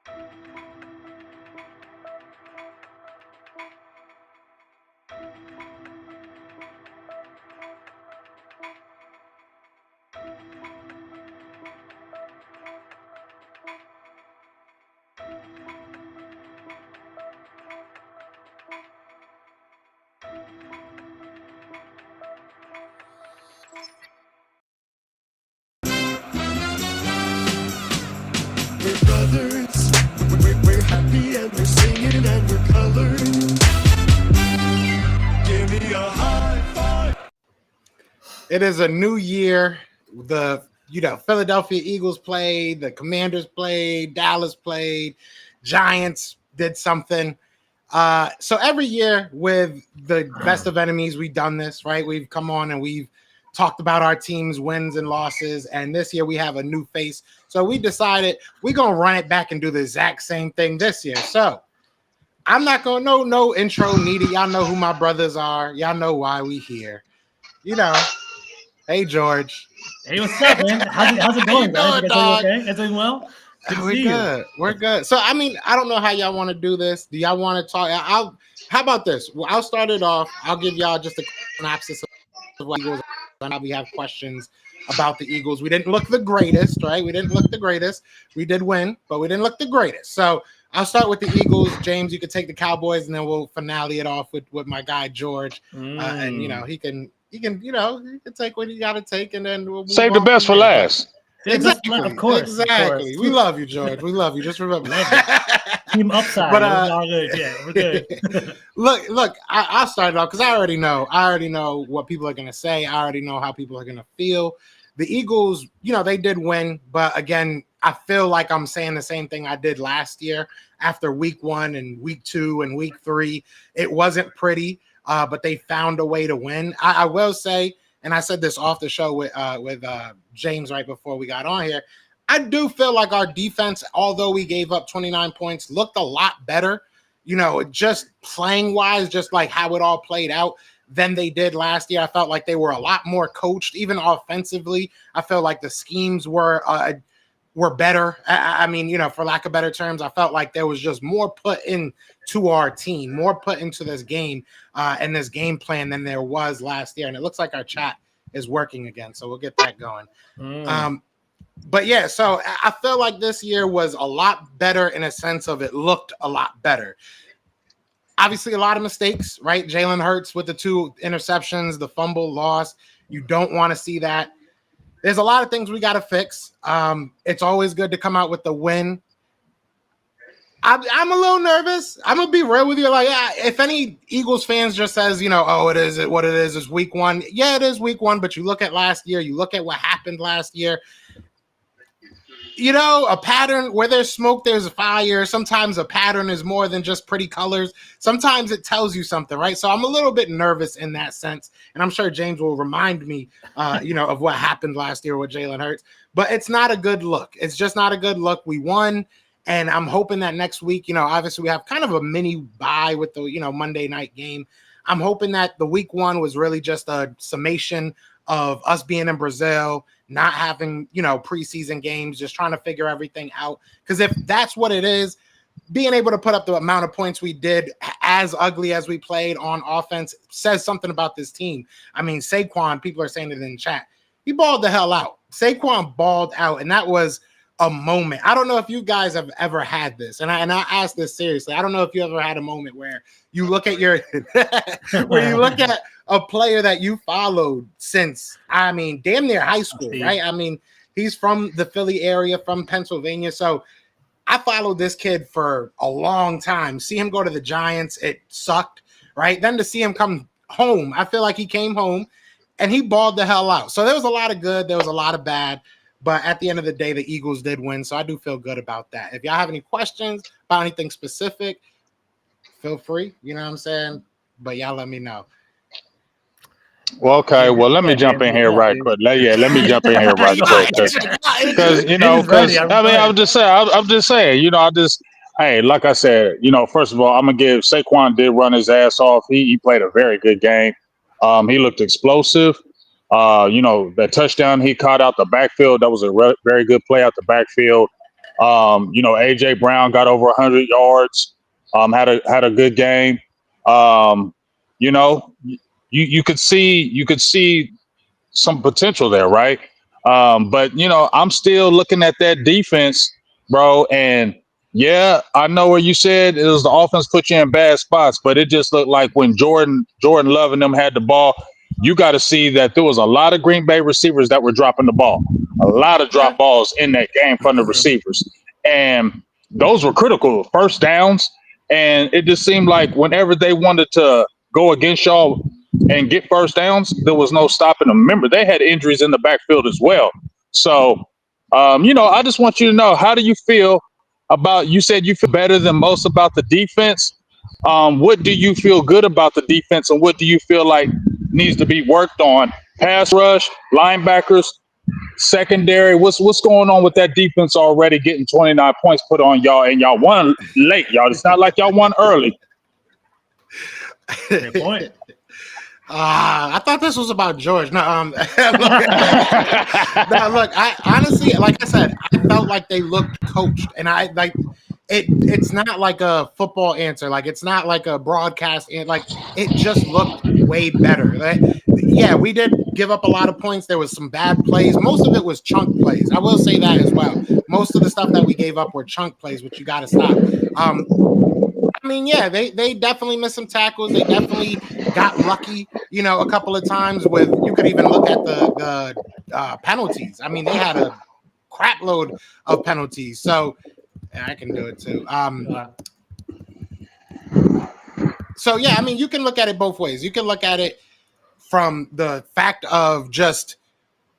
We're brothers, we're happy and we're singing and we're colored. Give me a high five. It is a new year. The Philadelphia Eagles played, the Commanders played, Dallas played, Giants did something. So every year with the best of enemies, we've done this, right? We've come on and we've talked about our team's wins and losses. And this year we have a new face. So we decided we're going to run it back and do the exact same thing this year. So I'm not going to no intro needed. Y'all know who my brothers are. Y'all know why we here. Hey, George. Hey, what's up, man? How's it going, guys? You guys okay? It's doing well? We're good. So, I mean, I don't know how y'all want to do this. Do y'all want to talk? How about this? Well, I'll start it off. I'll give y'all just a synopsis of what Eagles. And we have questions about the Eagles. We didn't look the greatest, right? We didn't look the greatest. We did win, but we didn't look the greatest. So I'll start with the Eagles. James, you can take the Cowboys, and then we'll finale it off with my guy George. And he can take what you got to take, and then we'll save the best for last. Exactly. Of course. Exactly. We love you, George. We love you. Just remember. Team upside. But all good. Yeah, we're good. look. I'll start it off because I already know what people are gonna say. I already know how people are gonna feel. The Eagles, they did win, but again, I feel like I'm saying the same thing I did last year after week 1 and week 2 and week 3. It wasn't pretty, but they found a way to win. I will say, and I said this off the show with James right before we got on here, I do feel like our defense, although we gave up 29 points, looked a lot better, just playing wise, just like how it all played out than they did last year. I felt like they were a lot more coached, even offensively. I felt like the schemes were better. I mean, for lack of better terms, I felt like there was just more put into our team, more put into this game and this game plan than there was last year. And it looks like our chat is working again, so we'll get that going. But yeah, so I feel like this year was a lot better in a sense of it looked a lot better. Obviously, a lot of mistakes, right? Jalen Hurts with the 2 interceptions, the fumble loss. You don't want to see that. There's a lot of things we got to fix. It's always good to come out with the win. I'm a little nervous. I'm going to be real with you. Like, if any Eagles fans just says, it is what it is week 1. Yeah, it is week 1, but you look at last year, you look at what happened last year. A pattern where there's smoke, there's fire. Sometimes a pattern is more than just pretty colors. Sometimes it tells you something, right? So I'm a little bit nervous in that sense. And I'm sure James will remind me, of what happened last year with Jalen Hurts. But it's not a good look. It's just not a good look. We won. And I'm hoping that next week, obviously we have kind of a mini bye with the, Monday night game. I'm hoping that the week 1 was really just a summation of us being in Brazil, not having, preseason games, just trying to figure everything out. Because if that's what it is, being able to put up the amount of points we did, as ugly as we played on offense, says something about this team. I mean, Saquon, people are saying it in chat, he balled the hell out. Saquon balled out, and that was a moment. I don't know if you guys have ever had this, and I ask this seriously. I don't know if you ever had a moment where you look at a player that you followed since, damn near high school, right? I mean, he's from the Philly area, from Pennsylvania. So I followed this kid for a long time. See him go to the Giants, it sucked, right? Then to see him come home, I feel like he came home and he balled the hell out. So there was a lot of good, there was a lot of bad. But at the end of the day, the Eagles did win, so I do feel good about that. If y'all have any questions about anything specific, feel free. You know what I'm saying? But y'all let me know. Well, okay. Well, let me jump in here right quick. Let me jump in here right quick because I'm just saying. Hey, like I said, first of all, I'm gonna give Saquon did run his ass off. He played a very good game. He looked explosive. That touchdown he caught out the backfield, that was a very good play out the backfield. AJ Brown got over 100 yards. Had a good game. You know, you could see some potential there, right? But I'm still looking at that defense, bro. And yeah, I know where you said it was the offense put you in bad spots, but it just looked like when Jordan Love and them had the ball, you got to see that there was a lot of Green Bay receivers that were dropping the ball, a lot of drop balls in that game from the receivers, and those were critical first downs. And it just seemed like whenever they wanted to go against y'all and get first downs, there was no stopping them. Remember, they had injuries in the backfield as well. So, I just want you to know, how do you feel about, you said you feel better than most about the defense. What do you feel good about the defense, and what do you feel like needs to be worked on? Pass rush, linebackers, secondary. What's going on with that defense already getting 29 points put on y'all, and y'all won late, y'all. It's not like y'all won early. Good point. I thought this was about George. No, look, I honestly, like I said, I felt like they looked coached, and I like it. It's not like a football answer, like it's not like a broadcast, and like it just looked way better. Yeah, we did give up a lot of points. There was some bad plays. Most of it was chunk plays. I will say that as well. Most of the stuff that we gave up were chunk plays, which you got to stop. I mean, yeah, they definitely missed some tackles. They definitely got lucky, a couple of times with, you could even look at the penalties. I mean, they had a crap load of penalties. So I can do it too. So yeah, I mean, you can look at it both ways. You can look at it from the fact of just,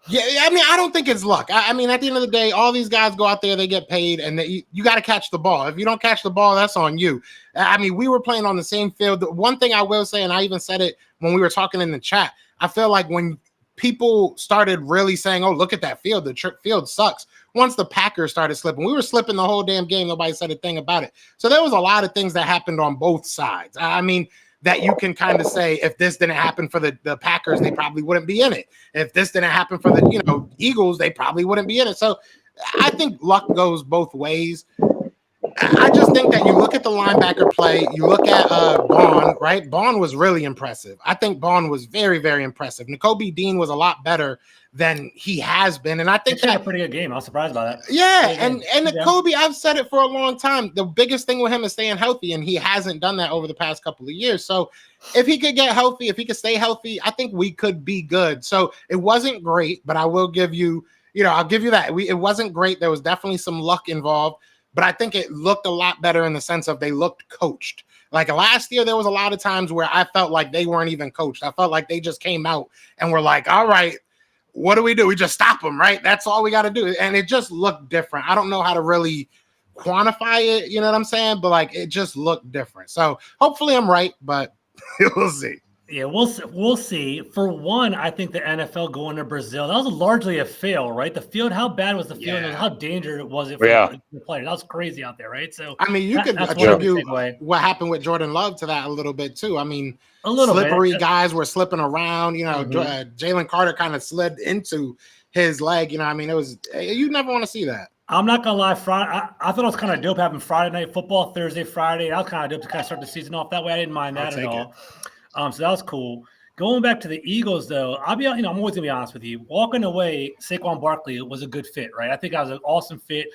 yeah, I mean, I don't think it's luck. I mean, at the end of the day, all these guys go out there, they get paid, and you got to catch the ball. If you don't catch the ball, that's on you. I mean, we were playing on the same field. The one thing I will say, and I even said it when we were talking in the chat, I feel like when people started really saying, oh, look at that field, the field sucks. Once the Packers started slipping, we were slipping the whole damn game. Nobody said a thing about it. So there was a lot of things that happened on both sides. I mean, that you can kind of say, if this didn't happen for the Packers, they probably wouldn't be in it. If this didn't happen for the Eagles, they probably wouldn't be in it. So I think luck goes both ways. I just think that you look at the linebacker play, you look at Bond, right? Bond was really impressive. I think Bond was very, very impressive. Nakobe Dean was a lot better than he has been, and I think he had a pretty good game. I was surprised by that. Yeah, and Nakobe, I've said it for a long time. The biggest thing with him is staying healthy, and he hasn't done that over the past couple of years. So if he could get healthy, if he could stay healthy, I think we could be good. So it wasn't great, but I will give you, I'll give you that. It wasn't great. There was definitely some luck involved. But I think it looked a lot better in the sense of they looked coached. Like last year, there was a lot of times where I felt like they weren't even coached. I felt like they just came out and were like, all right, what do? We just stop them, right? That's all we got to do. And it just looked different. I don't know how to really quantify it, you know what I'm saying? But like, it just looked different. So hopefully I'm right, but we'll see. Yeah, we'll see. For one, I think the NFL going to Brazil, that was largely a fail, right? The field, how bad was the field, and how dangerous was it for the players? That was crazy out there, right? So I mean, you could attribute what happened with Jordan Love to that a little bit too. I mean, a little slippery guys were slipping around. Jalen Carter kind of slid into his leg. I mean, it was, you never want to see that. I'm not gonna lie, Friday. I thought it was kind of dope having Friday night football, Thursday, Friday. That was kind of dope to kind of start the season off that way. I didn't mind that at all. So that was cool. Going back to the Eagles, though, I'm always gonna be honest with you. Walking away, Saquon Barkley was a good fit, right? I think that was an awesome fit.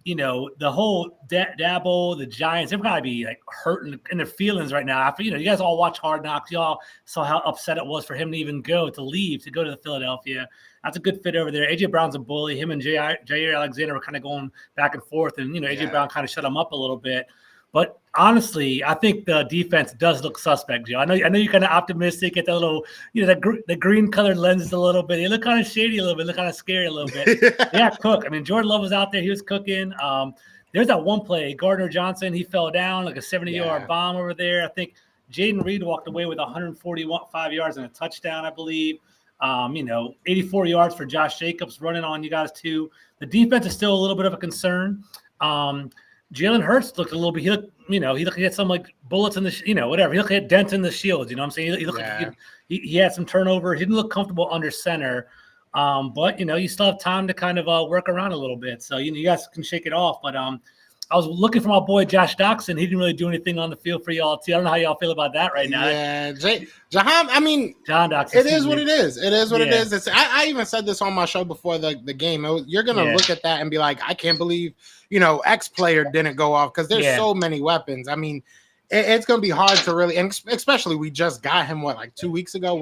The whole Dabo, the Giants, they're probably be like hurting in their feelings right now. After you guys all watch Hard Knocks, y'all saw how upset it was for him to even go to the Philadelphia. That's a good fit over there. AJ Brown's a bully. Him and Jair Alexander were kind of going back and forth, and AJ Brown kind of shut him up a little bit. But honestly, I think the defense does look suspect, Joe. I know you're kind of optimistic at the little, the green colored lenses a little bit. They look kind of shady a little bit, look kind of scary a little bit. Yeah, cook. I mean, Jordan Love was out there. He was cooking. There's that one play, Gardner Johnson, he fell down like a 70-yard bomb over there. I think Jaden Reed walked away with 145 yards and a touchdown, I believe. 84 yards for Josh Jacobs running on you guys too. The defense is still a little bit of a concern. Jalen Hurts looked a little bit. He had some like bullets in the, whatever. He looked at dents in the shield. You know what I'm saying? He looked like he had some turnover. He didn't look comfortable under center. But you still have time to kind of work around a little bit. So you guys can shake it off. But I was looking for my boy Josh Doxson. He didn't really do anything on the field for y'all too. I don't know how y'all feel about that right now. Yeah, Jahan. I mean, John Doxson. It is what it is. It is what it is. I even said this on my show before the game. You're gonna look at that and be like, I can't believe X player didn't go off because there's so many weapons. I mean, it's gonna be hard to really, and especially we just got him like 1 week ago.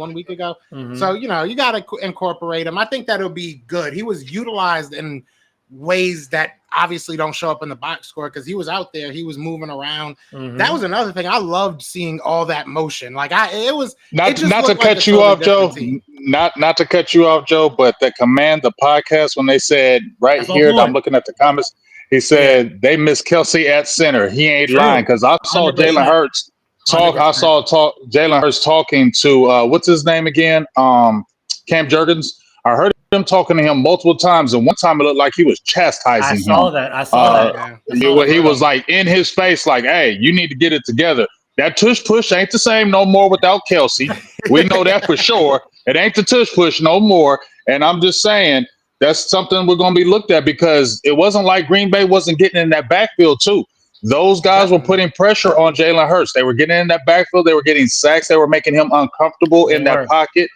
So you got to incorporate him. I think that'll be good. He was utilized in ways that obviously don't show up in the box score because he was out there, he was moving around. That was another thing. I loved seeing all that motion. Like it was not to cut you off, Joe. Not to cut you off, Joe, but the podcast when they said here, I'm looking at the comments. He said they miss Kelsey at center. He ain't lying because I saw Jalen Hurts talk. 100%. I saw Jalen Hurts talking to what's his name again? Cam Jurgens. I heard him talking to him multiple times, and one time it looked like he was chastising him. I saw that. He was like in his face, like, "Hey, you need to get it together. That tush push ain't the same no more without Kelsey. We know that for sure. It ain't the tush push no more." And I'm just saying that's something we're going to be looked at because it wasn't like Green Bay wasn't getting in that backfield too. Those guys were putting pressure on Jalen Hurts. They were getting in that backfield. They were getting sacks. They were making him uncomfortable in that pocket.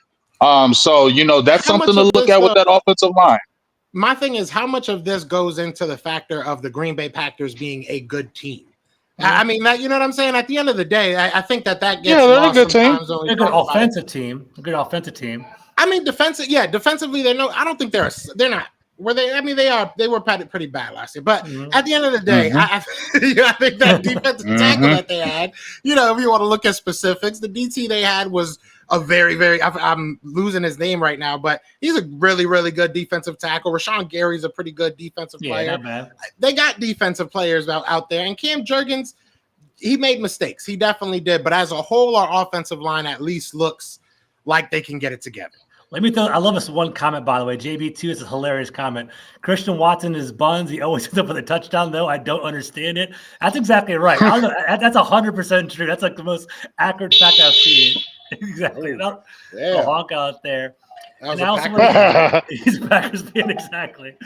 So, that's something to look at with that offensive line. My thing is, how much of this goes into the factor of the Green Bay Packers being a good team? I mean, you know what I'm saying? At the end of the day, I think that gets they're a good team. They're a good offensive team. A good offensive team. I mean, defensively, I don't think they're not. Were they? I mean, they were pretty bad last year. But at the end of the day, I think that defensive tackle that they had, if you want to look at specifics, the DT they had was a very, very, I'm losing his name right now, but he's a really, really good defensive tackle. Rashawn Gary's a pretty good defensive player. Not bad. They got defensive players out there. And Cam Jurgens, he made mistakes. He definitely did. But as a whole, our offensive line at least looks like they can get it together. Let me tell you, I love this one comment, by the way. JB2 is a hilarious comment. Christian Watson is buns. He always ends up with a touchdown, though. I don't understand it. That's exactly right. That's 100% true. That's like the most accurate fact I've seen. Exactly. A honk out there. And I also he's Packers fan, exactly.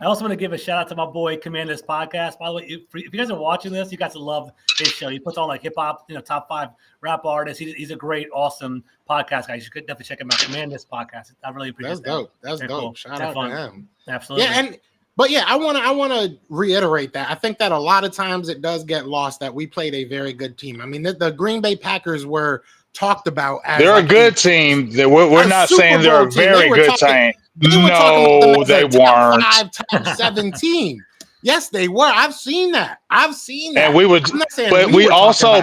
I also want to give a shout out to my boy Command This Podcast. By the way, if you guys are watching this, you guys will love his show. He puts on like hip hop, top 5 rap artists. He's a great, awesome podcast guy. You should definitely check him out. Command This Podcast. I really appreciate that. That's dope. Cool. Shout out to him. Absolutely. Yeah, I want to reiterate that. I think that a lot of times it does get lost that we played a very good team. I mean, the Green Bay Packers were talked about as they're a good team. We're not saying they're a very good team. No, they weren't. Top 7 team. Yes, they were. I've seen that. And we would, but we also,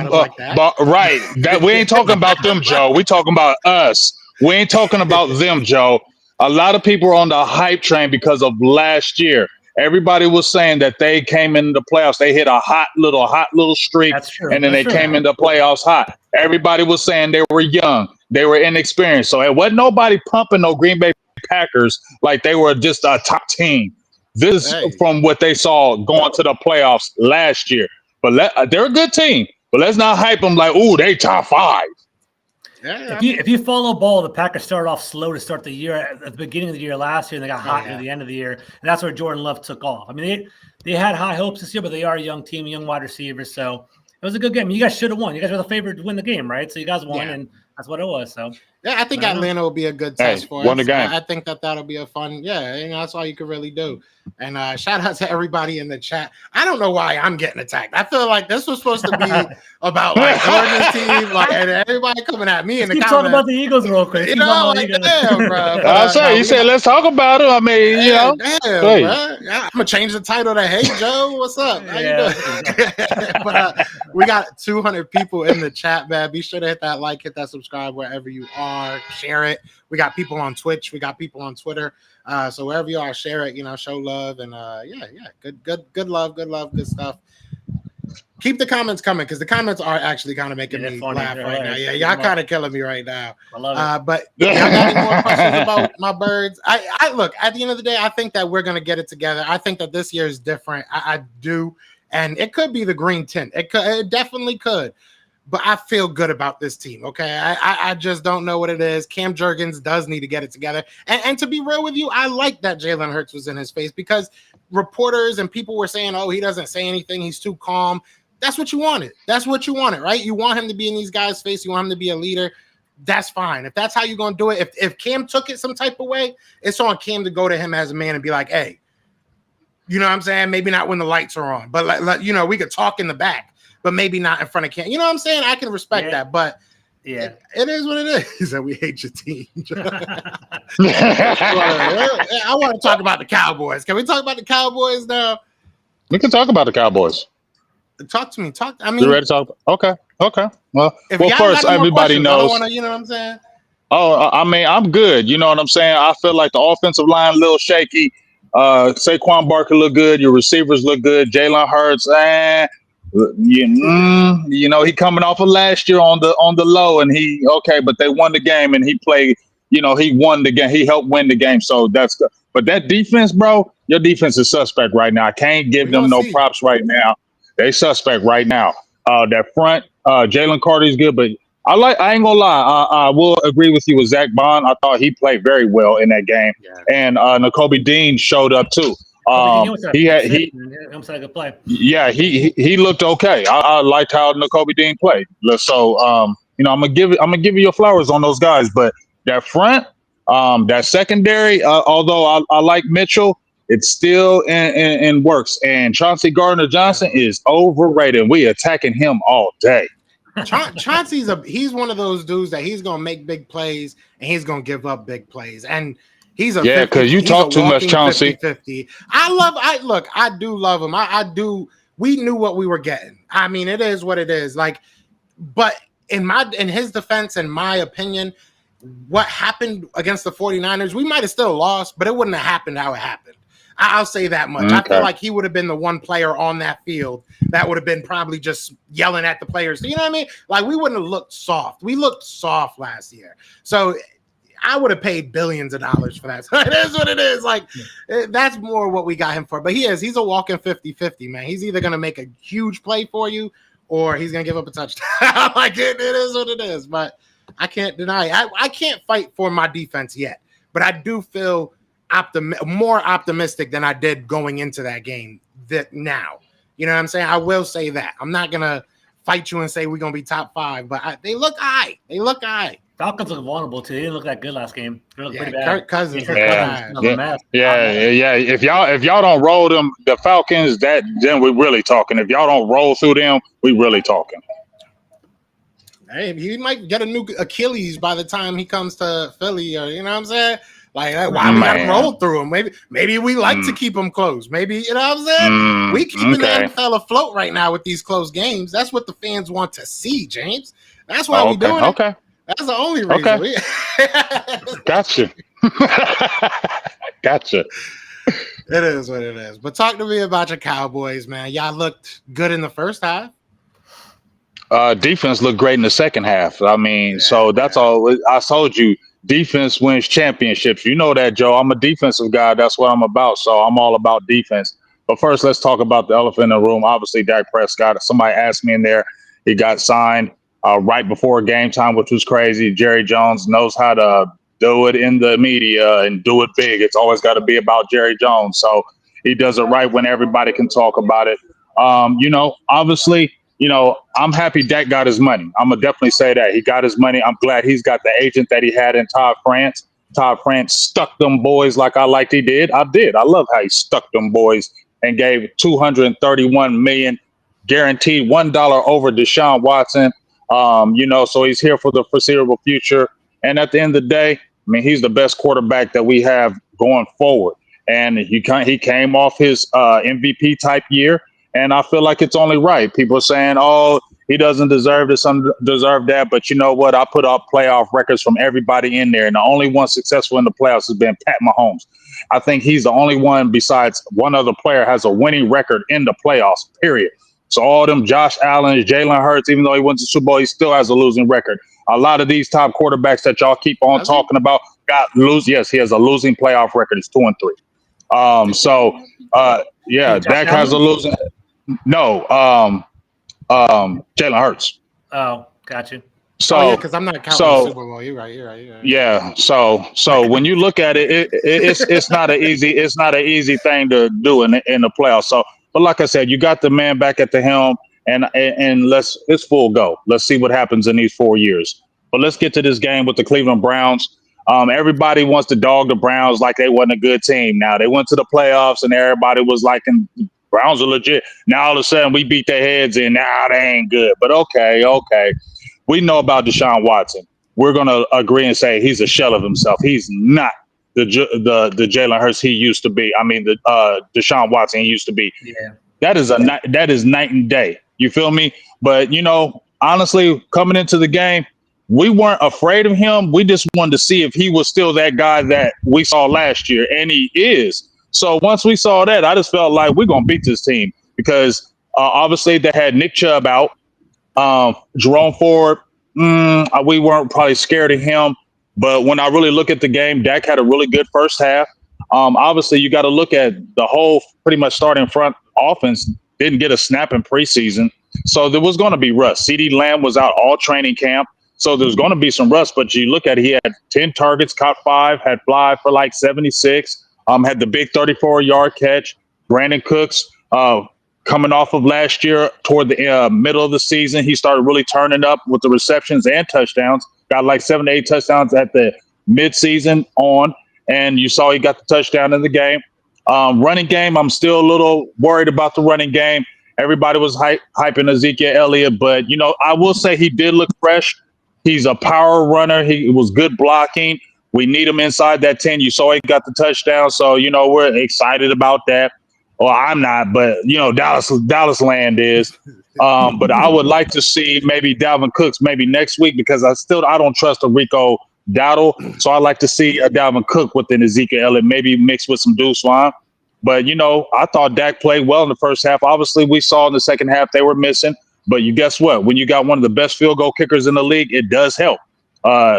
right. That we ain't talking about them, Joe. We talking about us. We ain't talking about them, Joe. A lot of people are on the hype train because of last year. Everybody was saying that they came into the playoffs. They hit a hot little streak, and then they came into the playoffs hot. Everybody was saying they were young, they were inexperienced. So it wasn't nobody pumping no Green Bay Packers like they were just a top team. This from what they saw going to the playoffs last year. But they're a good team. But let's not hype them like, ooh, they top 5. Yeah. If you follow ball, the Packers started off slow to start the year at the beginning of the year last year, and they got hot near the end of the year, and that's where Jordan Love took off. I mean, they had high hopes this year, but they are a young team, young wide receivers, so it was a good game. You guys should have won. You guys were the favorite to win the game, right? So you guys won, and that's what it was. So yeah, I think Atlanta will be a good test for us. I think that'll be a fun. Yeah, that's all you can really do. And shout out to everybody in the chat. I don't know why I'm getting attacked. I feel like this was supposed to be about like Jordan's team, and everybody coming at me in the comments. Talk about the Eagles real quick. Damn, bro. I say you said let's talk about it. I mean, damn, bro. I'm gonna change the title to "Hey Joe, what's up? How you doing?" But we got 200 people in the chat, man. Be sure to hit that like, hit that subscribe wherever you are. Share it. We got people on Twitch. We got people on Twitter. So wherever you are, share it. Show love and good love, good stuff. Keep the comments coming because the comments are actually kind of making me laugh right now. Yeah, y'all kind of killing me right now. I love it. But y'all got any more questions about my birds? I look, at the end of the day, I think that we're gonna get it together. I think that this year is different. I do, and it could be the green tint. It definitely could. but I feel good about this team. Okay, I just don't know what it is. Cam Jurgens does need to get it together. And to be real with you, I like that Jalen Hurts was in his face because reporters and people were saying, "Oh, he doesn't say anything. He's too calm." That's what you wanted. That's what you wanted, right? You want him to be in these guys' face. You want him to be a leader. That's fine. If that's how you're going to do it, if Cam took it some type of way, it's on Cam to go to him as a man and be like, "Hey, you know what I'm saying? Maybe not when the lights are on, but we could talk in the back, but maybe not in front of Cam." You know what I'm saying? I can respect that, but it is what it is. That we hate your team. I want to talk about the Cowboys. Can we talk about the Cowboys now? We can talk about the Cowboys. Talk to me. You ready to talk? Okay. Well, first, everybody knows. You know what I'm saying? Oh, I mean, I'm good. You know what I'm saying? I feel like the offensive line a little shaky. Saquon Barkley look good. Your receivers look good. Jalen Hurts, he coming off of last year on the low, and but they won the game, and he played. He won the game. He helped win the game, so that's good. But that defense, bro, your defense is suspect right now. I can't give them no props right now. They suspect right now. That front, Jalen Carter is good, but I ain't gonna lie. I will agree with you with Zach Bond. I thought he played very well in that game, and Nakobe Dean showed up too. He looked okay. I liked how Nakobe Dean played. So I'm gonna give you your flowers on those guys, but that front, that secondary, although I like Mitchell, it's still in works. And Chauncey Gardner-Johnson is overrated. We attacking him all day. Chauncey's he's one of those dudes that he's gonna make big plays and he's gonna give up big plays. And he's because you talk too much, Chauncey. 50-50. I do love him. I do. We knew what we were getting. I mean, it is what it is. But in his defense, in my opinion, what happened against the 49ers, we might have still lost, but it wouldn't have happened how it happened. I'll say that much. Okay. I feel like he would have been the one player on that field that would have been probably just yelling at the players. You know what I mean? Like, we wouldn't have looked soft. We looked soft last year. So I would have paid billions of dollars for that. So it is what it is. That's more what we got him for. But he's a walking 50-50, man. He's either going to make a huge play for you or he's going to give up a touchdown. It is what it is. But I can't deny it. I can't fight for my defense yet. But I do feel more optimistic than I did going into that game now. You know what I'm saying? I will say that. I'm not going to fight you and say we're going to be top 5, but they look all right. Falcons look vulnerable, too. They didn't look that good last game. They look pretty bad. Kirk Cousins. Yeah. If y'all don't roll them, the Falcons, then we're really talking. If y'all don't roll through them, we really talking. Hey, he might get a new Achilles by the time he comes to Philly, or you know what I'm saying? Why we gotta roll through him? Maybe we like to keep them close. Maybe, you know what I'm saying? We keeping the NFL afloat right now with these close games. That's what the fans want to see, James. That's why we're doing it. Okay. That's the only reason. Okay. Gotcha. Gotcha. It is what it is. But talk to me about your Cowboys, man. Y'all looked good in the first half. Defense looked great in the second half. I mean, so that's all. I told you, defense wins championships. You know that, Joe. I'm a defensive guy. That's what I'm about. So I'm all about defense. But first, let's talk about the elephant in the room. Obviously, Dak Prescott. Somebody asked me in there. He got signed right before game time, which was crazy. Jerry Jones knows how to do it in the media and do it big. It's always got to be about Jerry Jones. So he does it right when everybody can talk about it. Obviously, I'm happy Dak got his money. I'm going to definitely say that. He got his money. I'm glad he's got the agent that he had in Todd France. Todd France stuck them boys like I liked he did. I love how he stuck them boys and gave $231 million guaranteed $1 over Deshaun Watson. So he's here for the foreseeable future. And at the end of the day, I mean, he's the best quarterback that we have going forward. And he came off his MVP type year. And I feel like it's only right. People are saying, oh, he doesn't deserve this, deserve that. But you know what? I put up playoff records from everybody in there. And the only one successful in the playoffs has been Pat Mahomes. I think he's the only one besides one other player has a winning record in the playoffs, period. So all them Josh Allen, Jalen Hurts, even though he went to the Super Bowl, he still has a losing record. A lot of these top quarterbacks that y'all keep on talking about Yes, he has a losing playoff record. He's 2-3. Dak has a losing. No, Jalen Hurts. Oh, got you. Yeah, because I'm not counting the Super Bowl. You're right. Yeah. So when you look at it, it's not an easy thing to do in the playoffs. So, but like I said, you got the man back at the helm, and it's full go. Let's see what happens in these 4 years. But let's get to this game with the Cleveland Browns. Everybody wants to dog the Browns like they wasn't a good team. Now they went to the playoffs, and everybody was like, Browns are legit. Now all of a sudden we beat their heads in. Now they ain't good. But okay. We know about Deshaun Watson. We're going to agree and say he's a shell of himself. He's not the Jalen Hurts he used to be. I mean, the Deshaun Watson he used to be. Yeah. That is night and day. You feel me? But, honestly, coming into the game, we weren't afraid of him. We just wanted to see if he was still that guy that we saw last year, and he is. So once we saw that, I just felt like we're going to beat this team because obviously they had Nick Chubb out. Jerome Ford, we weren't probably scared of him. But when I really look at the game, Dak had a really good first half. Obviously, you got to look at the whole pretty much starting front offense. Didn't get a snap in preseason. So there was going to be rust. CeeDee Lamb was out all training camp. So there's going to be some rust. But you look at it, he had 10 targets, caught 5, had fly for like 76, had the big 34-yard catch. Brandon Cooks, coming off of last year toward the middle of the season, he started really turning up with the receptions and touchdowns. Got like 7 to 8 touchdowns at the midseason on, and you saw he got the touchdown in the game. Running game, I'm still a little worried about the running game. Everybody was hyping Ezekiel Elliott, but, I will say he did look fresh. He's a power runner. He was good blocking. We need him inside that 10. You saw he got the touchdown, so, we're excited about that. Well, I'm not, but Dallas land is. But I would like to see maybe Dalvin Cooks maybe next week because I don't trust a Rico Dowdle. So I'd like to see a Dalvin Cook within Ezekiel Elliott, maybe mixed with some Deuce Vaughn. But I thought Dak played well in the first half. Obviously, we saw in the second half they were missing. But you guess what? When you got one of the best field goal kickers in the league, it does help.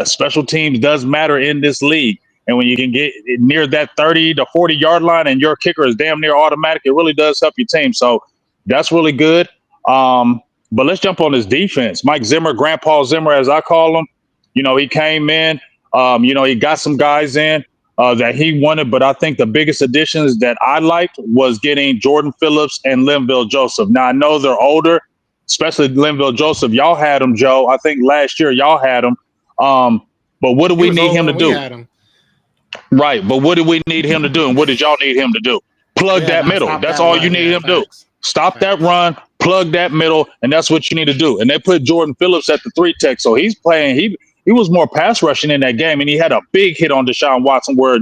Special teams does matter in this league. And when you can get near that 30 to 40-yard line and your kicker is damn near automatic, it really does help your team. So that's really good. But let's jump on his defense. Mike Zimmer, Grandpa Zimmer, as I call him, he came in, he got some guys in that he wanted. But I think the biggest additions that I liked was getting Jordan Phillips and Linval Joseph. Now, I know they're older, especially Linval Joseph. Y'all had him, Joe. I think last year y'all had him. But what do we need him to do? Right, but what did we need him to do, and what did y'all need him to do? Plug that middle. That's all you need him to do. Stop that run, plug that middle, and that's what you need to do. And they put Jordan Phillips at the 3 tech, so he's playing. He was more pass rushing in that game, and he had a big hit on Deshaun Watson where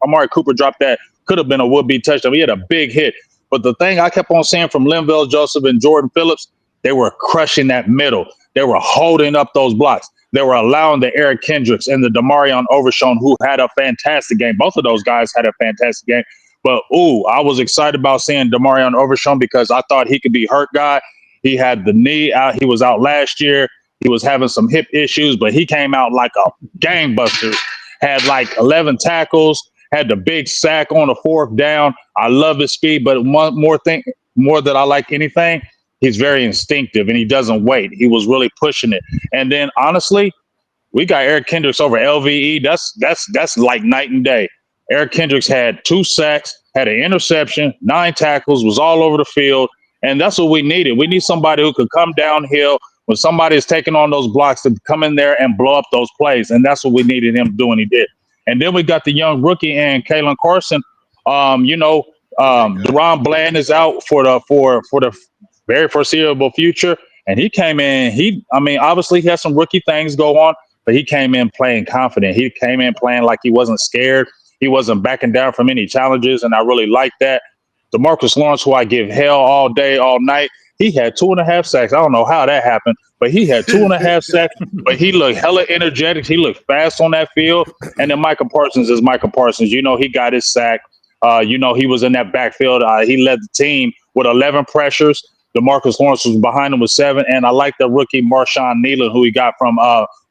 Amari Cooper dropped that. Could have been a would-be touchdown. He had a big hit. But the thing I kept on saying from Linval Joseph and Jordan Phillips, they were crushing that middle. They were holding up those blocks. They were allowing the Eric Kendricks and the Damarion Overshown, who had a fantastic game. Both of those guys had a fantastic game. But, I was excited about seeing Damarion Overshown because I thought he could be hurt guy. He had the knee out. He was out last year. He was having some hip issues, but he came out like a gangbuster. Had like 11 tackles, had the big sack on the 4th down. I love his speed, but one more thing, more than I like anything, he's very instinctive and he doesn't wait. He was really pushing it. And then honestly, we got Eric Kendricks over LVE. That's like night and day. Eric Kendricks had 2 sacks, had an interception, 9 tackles, was all over the field. And that's what we needed. We need somebody who could come downhill when somebody is taking on those blocks to come in there and blow up those plays. And that's what we needed him to do, and he did. And then we got the young rookie and Kalen Carson. Deron Bland is out for the very foreseeable future. And he came in, obviously he had some rookie things go on, but he came in playing confident. He came in playing like he wasn't scared. He wasn't backing down from any challenges, and I really like that. DeMarcus Lawrence, who I give hell all day, all night, he had 2.5 sacks. I don't know how that happened, but he had 2.5 sacks, but he looked hella energetic. He looked fast on that field. And then Micah Parsons is Micah Parsons. He got his sack. He was in that backfield. He led the team with 11 pressures. DeMarcus Lawrence was behind him with 7. And I like the rookie Marshawn Nealon, who he got from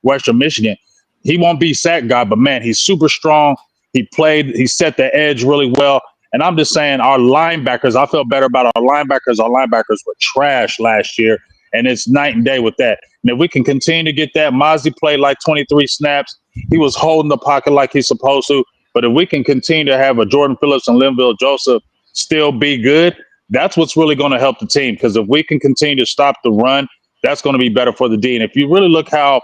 Western Michigan. He won't be sack guy, but, man, he's super strong. He set the edge really well. And I'm just saying our linebackers, I feel better about our linebackers. Our linebackers were trash last year. and it's night and day with that. And if we can continue to get that, Mozzie played like 23 snaps. He was holding the pocket like he's supposed to. But if we can continue to have a Jordan Phillips and Linville Joseph still be good, that's what's really going to help the team. Because if we can continue to stop the run, that's going to be better for the D. And if you really look how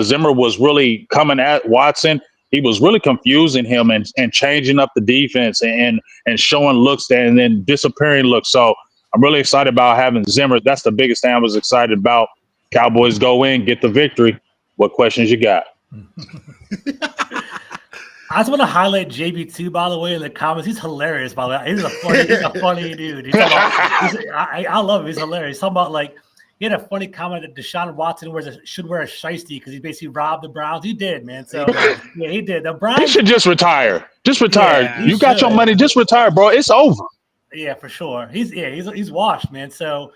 Zimmer was really coming at Watson, he was really confusing him and changing up the defense and showing looks and then disappearing looks. So I'm really excited about having Zimmer. That's the biggest thing I was excited about. Cowboys go in, get the victory. What questions you got? I just want to highlight JB2, by the way, in the comments. He's hilarious, by the way. He's a funny dude. I love him. He's hilarious. He's talking about, like, he had a funny comment that Deshaun Watson should wear a shiesty because he basically robbed the Browns. He did, man. So, yeah, he did. The Browns. He should just retire. Just retire. Yeah, you got your money. Just retire, bro. It's over. Yeah, for sure. He's washed, man. So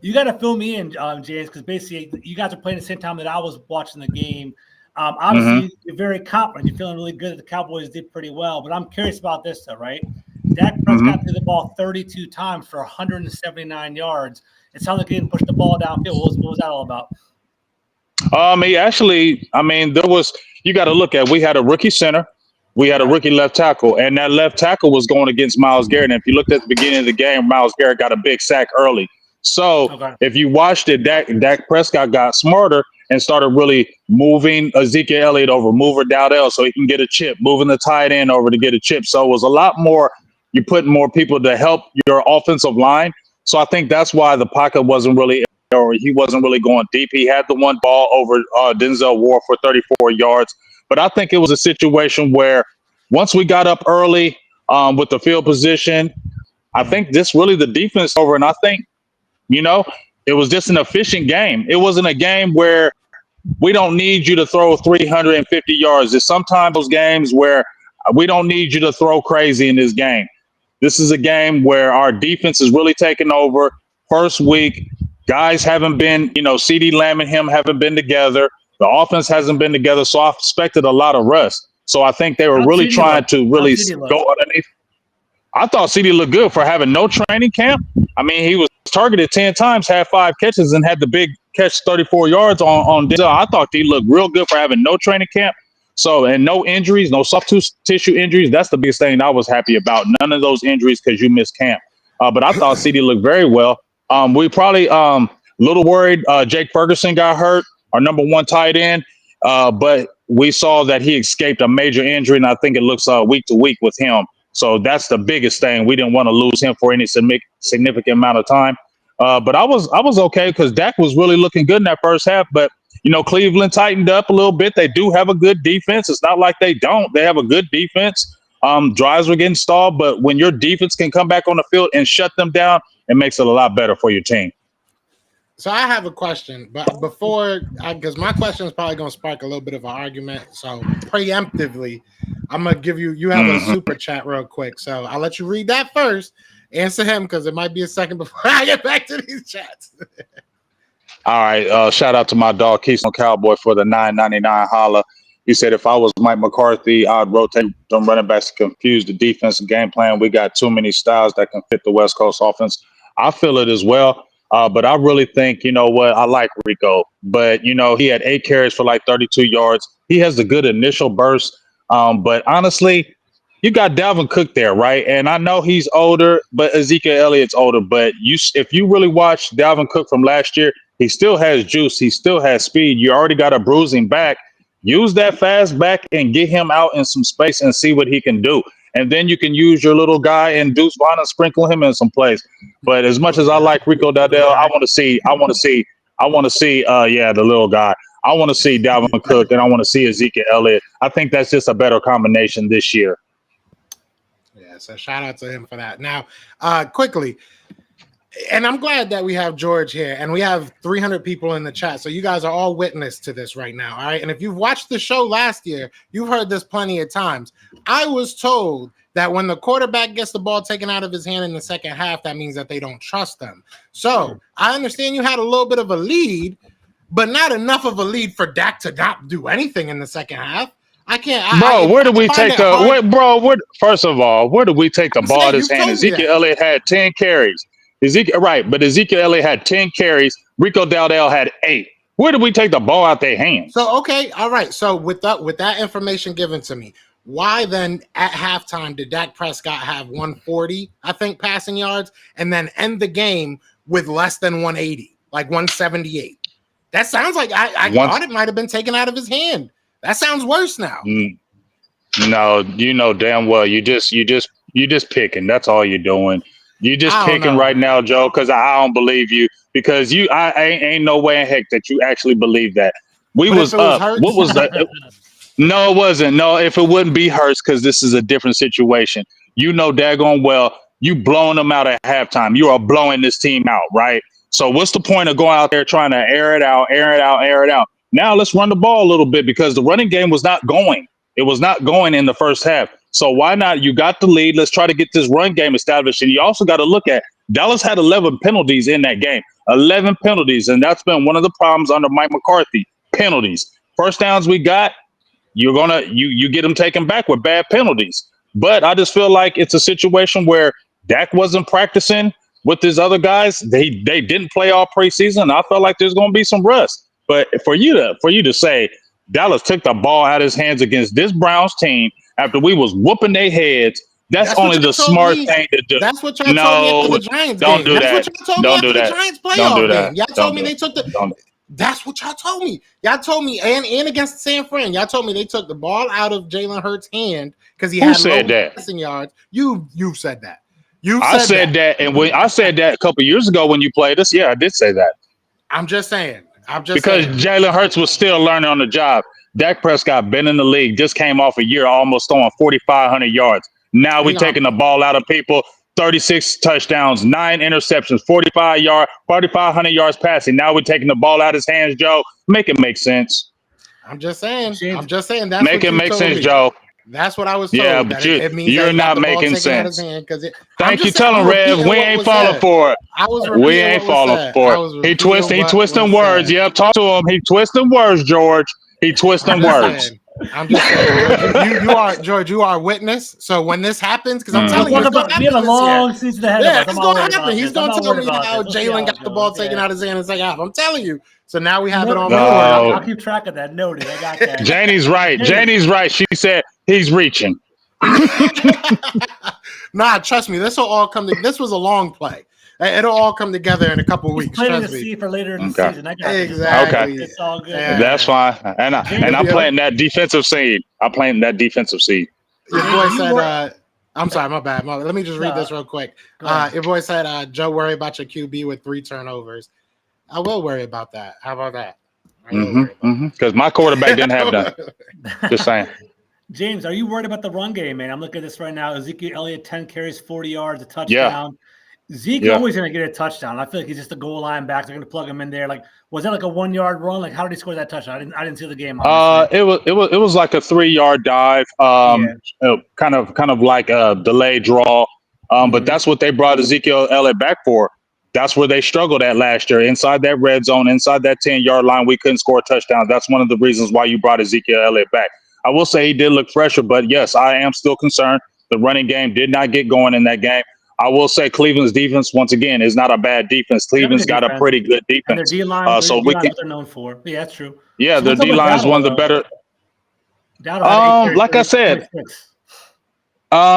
you got to fill me in, James, because basically you guys are playing at the same time that I was watching the game. Obviously, you're very confident. You're feeling really good that the Cowboys did pretty well. But I'm curious about this, though, right? Dak Prescott threw the ball 32 times for 179 yards. It sounds like he didn't push the ball downfield. What was that all about? You got to look at, we had a rookie center. We had a rookie left tackle, and that left tackle was going against Myles Garrett. And if you looked at the beginning of the game, Myles Garrett got a big sack early. So if you watched it, Dak Prescott got smarter and started really moving Ezekiel Elliott over, moving Dowdell so he can get a chip, moving the tight end over to get a chip. So it was a lot more, you put more people to help your offensive line. So I think that's why the pocket wasn't really, or he wasn't really going deep. He had the one ball over Denzel Ward for 34 yards. But I think it was a situation where once we got up early with the field position, I think this really the defense over. And I think, it was just an efficient game. It wasn't a game where we don't need you to throw 350 yards. There's sometimes those games where we don't need you to throw crazy in this game. This is a game where our defense is really taking over. First week, guys haven't been, CeeDee Lamb and him haven't been together. The offense hasn't been together, so I expected a lot of rust. So I think they were really trying to really go underneath. I thought CeeDee looked good for having no training camp. I mean, he was targeted 10 times, had 5 catches, and had the big catch 34 yards on Denzel. I thought he looked real good for having no training camp. So, and no injuries, no soft tissue injuries. That's the biggest thing I was happy about. None of those injuries because you missed camp. But I thought CeeDee looked very well. We probably a little worried Jake Ferguson got hurt, our number 1 tight end. But we saw that he escaped a major injury, and I think it looks week to week with him. So that's the biggest thing. We didn't want to lose him for any significant amount of time. But I was okay because Dak was really looking good in that first half. But, Cleveland tightened up a little bit. They do have a good defense. It's not like they don't. They have a good defense. Drives were getting stalled. But when your defense can come back on the field and shut them down, it makes it a lot better for your team. So I have a question, but because my question is probably going to spark a little bit of an argument. So preemptively, I'm going to give you have a super chat real quick. So I'll let you read that first. Answer him because it might be a second before I get back to these chats. All right. Shout out to my dog, Keystone Cowboy, for the $9.99 holla. He said, if I was Mike McCarthy, I'd rotate them running backs to confuse the defensive game plan. We got too many styles that can fit the West Coast offense. I feel it as well. But I really think, I like Rico. But, he had 8 carries for like 32 yards. He has a good initial burst. But honestly, you got Dalvin Cook there, right? And I know he's older, but Ezekiel Elliott's older. But if you really watch Dalvin Cook from last year, he still has juice. He still has speed. You already got a bruising back. Use that fast back and get him out in some space and see what he can do. And then you can use your little guy and Deuce Vaughn and sprinkle him in some plays. But as much as I like Rico Dowdell, I want to see, the little guy. I want to see Dalvin Cook and I want to see Ezekiel Elliott. I think that's just a better combination this year. Yeah, so shout out to him for that. Now, quickly, and I'm glad that we have George here and we have 300 people in the chat. So you guys are all witness to this right now. All right. And if you've watched the show last year, you've heard this plenty of times. I was told that when the quarterback gets the ball taken out of his hand in the second half, that means that they don't trust them. So I understand you had a little bit of a lead, but not enough of a lead for Dak to not do anything in the second half. I can't. Where do we take first of all, where do we take the ball out of his hand? Ezekiel Elliott had 10 carries. Ezekiel, right? But Ezekiel Elliott had 10 carries. Rico Dowdell had 8. Where did we take the ball out their hands? So okay, all right. So with that information given to me, why then at halftime did Dak Prescott have 140, I think, passing yards, and then end the game with less than 180, like 178? That sounds like I thought it might have been taken out of his hand. That sounds worse now. No, you know damn well you just picking. That's all you're doing. You just picking right now, Joe, because I don't believe you. Because I ain't no way in heck that you actually believe that. We was up. What was that? No, it wasn't. No, if it wouldn't be Hurts, because this is a different situation. You know daggone well you blowing them out at halftime. You are blowing this team out, right? So what's the point of going out there trying to air it out? Now let's run the ball a little bit because the running game was not going. It was not going in the first half. So why not? You got the lead. Let's try to get this run game established. And you also got to look at Dallas had 11 penalties in that game. 11 penalties. And that's been one of the problems under Mike McCarthy. Penalties. First downs we got, you get them taken back with bad penalties. But I just feel like it's a situation where Dak wasn't practicing with his other guys. They didn't play all preseason. I felt like there's going to be some rust. But for you to say Dallas took the ball out of his hands against this Browns team after we was whooping their heads, that's only the smart thing to do. That's what y'all told me after the Giants game. Do that's what y'all told me after the Giants playoff game. Y'all told me they took the. That's what y'all told me. Y'all told me, and against San Fran, y'all told me they took the ball out of Jalen Hurts' hand because he had low passing yards. You said that. I said that, and when I said that a couple years ago when you played us, yeah, I did say that. I'm just saying. Because Jalen Hurts was still learning on the job. Dak Prescott been in the league, just came off a year almost throwing 4,500 yards. Now we're taking the ball out of people. 36 touchdowns, 9 interceptions, 4,500 yards passing. Now we're taking the ball out of his hands, Joe. Make it make sense. I'm just saying. That's make it make sense, Joe. That's what I was told. Yeah, but you're not making sense. Thank you, telling Rev. We ain't falling for it. We ain't falling for it. He twisting words. Yep, talk to him. He twisting words, George. He twisting words. I'm just saying, George, you are a witness. So when this happens, because I'm telling you, we have a long season ahead of us. It's going to happen. He's going to tell me how Jalen got the ball taken out of his hand in the second half. I'm telling you. So now we have it on record. I'll keep track of that. Noted. I got that. Janie's right. She said he's reaching. Nah, trust me. This will all come. This was a long play. It'll all come together in a couple of weeks. Planting the seed for later in the season. I got exactly. Okay. It's all good. Yeah. That's fine. And I'm planting that defensive seed. I'm planting that defensive seed. Your boy said, I'm sorry, my bad. Let me just read this real quick. Your boy said, Joe, worry about your QB with 3 turnovers. I will worry about that. How about that? Because my quarterback didn't have none. Just saying. James, are you worried about the run game, man? I'm looking at this right now. Ezekiel Elliott, 10 carries, 40 yards, a touchdown. Zeke always going to get a touchdown. I feel like he's just a goal line back. They're going to plug him in there. Like, was that like a 1-yard run? Like, how did he score that touchdown? I didn't see the game. It was like a 3-yard dive. Kind of like a delayed draw. But that's what they brought Ezekiel Elliott back for. That's where they struggled at last year. Inside that red zone, inside that 10-yard line, we couldn't score touchdowns. That's one of the reasons why you brought Ezekiel Elliott back. I will say he did look fresher, but yes, I am still concerned. The running game did not get going in that game. I will say Cleveland's defense, once again, is not a bad defense. Cleveland's got a pretty good defense. And their D-line, so we can, they're known for. Yeah, that's true. Yeah, their D-line is one of the better. Like I said,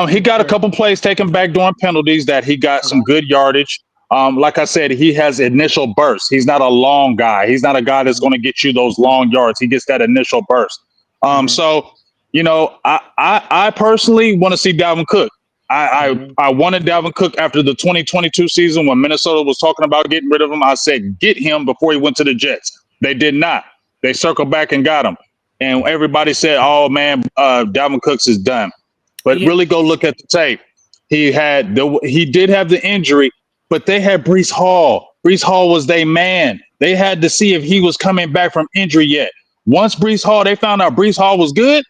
he got a couple plays taken back during penalties that he got some good yardage. Like I said, he has initial bursts. He's not a long guy. He's not a guy that's going to get you those long yards. He gets that initial burst. So, I personally want to see Dalvin Cook. I wanted Dalvin Cook after the 2022 season when Minnesota was talking about getting rid of him. I said, get him before he went to the Jets. They did not. They circled back and got him. And everybody said, oh, man, Dalvin Cooks is done. But really go look at the tape. He did have the injury, but they had Breece Hall. Breece Hall was their man. They had to see if he was coming back from injury yet. Once they found out Breece Hall was good,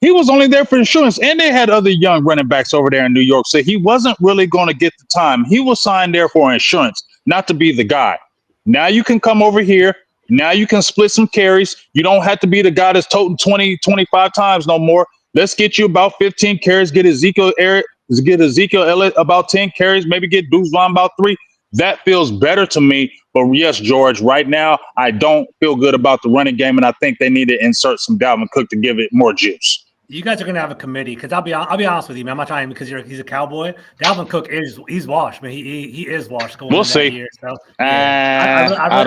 he was only there for insurance, and they had other young running backs over there in New York. So he wasn't really going to get the time. He was signed there for insurance, not to be the guy. Now you can come over here. Now you can split some carries. You don't have to be the guy that's toting 20, 25 times no more. Let's get you about 15 carries. Get Ezekiel Elliott about 10 carries. Maybe get Deuce Vaughn about 3. That feels better to me. But yes, George, right now, I don't feel good about the running game, and I think they need to insert some Dalvin Cook to give it more juice. You guys are gonna have a committee because I'll be honest with you, man. I'm not trying because he's a Cowboy. Dalvin Cook he's washed, man. He is washed going We'll into see. that year. So yeah. I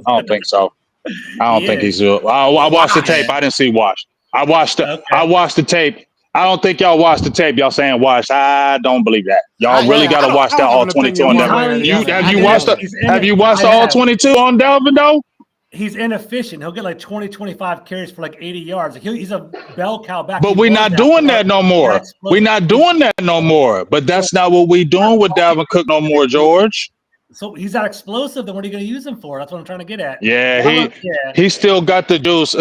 don't think so. I don't think he's. I watched the tape. I didn't see washed. I watched the tape. I don't think y'all watched the tape. Y'all saying washed. I don't believe that. Y'all really got to watch that all 22 on Dalvin. Have you watched all 22 on Dalvin though? He's inefficient. He'll get like 20, 25 carries for like 80 yards. He's a bell cow back. But we're not doing that no more. We're not doing that no more. But that's not what we're doing with Dalvin Cook no more, George. So he's not explosive. Then what are you going to use him for? That's what I'm trying to get at. Yeah, he still got the juice.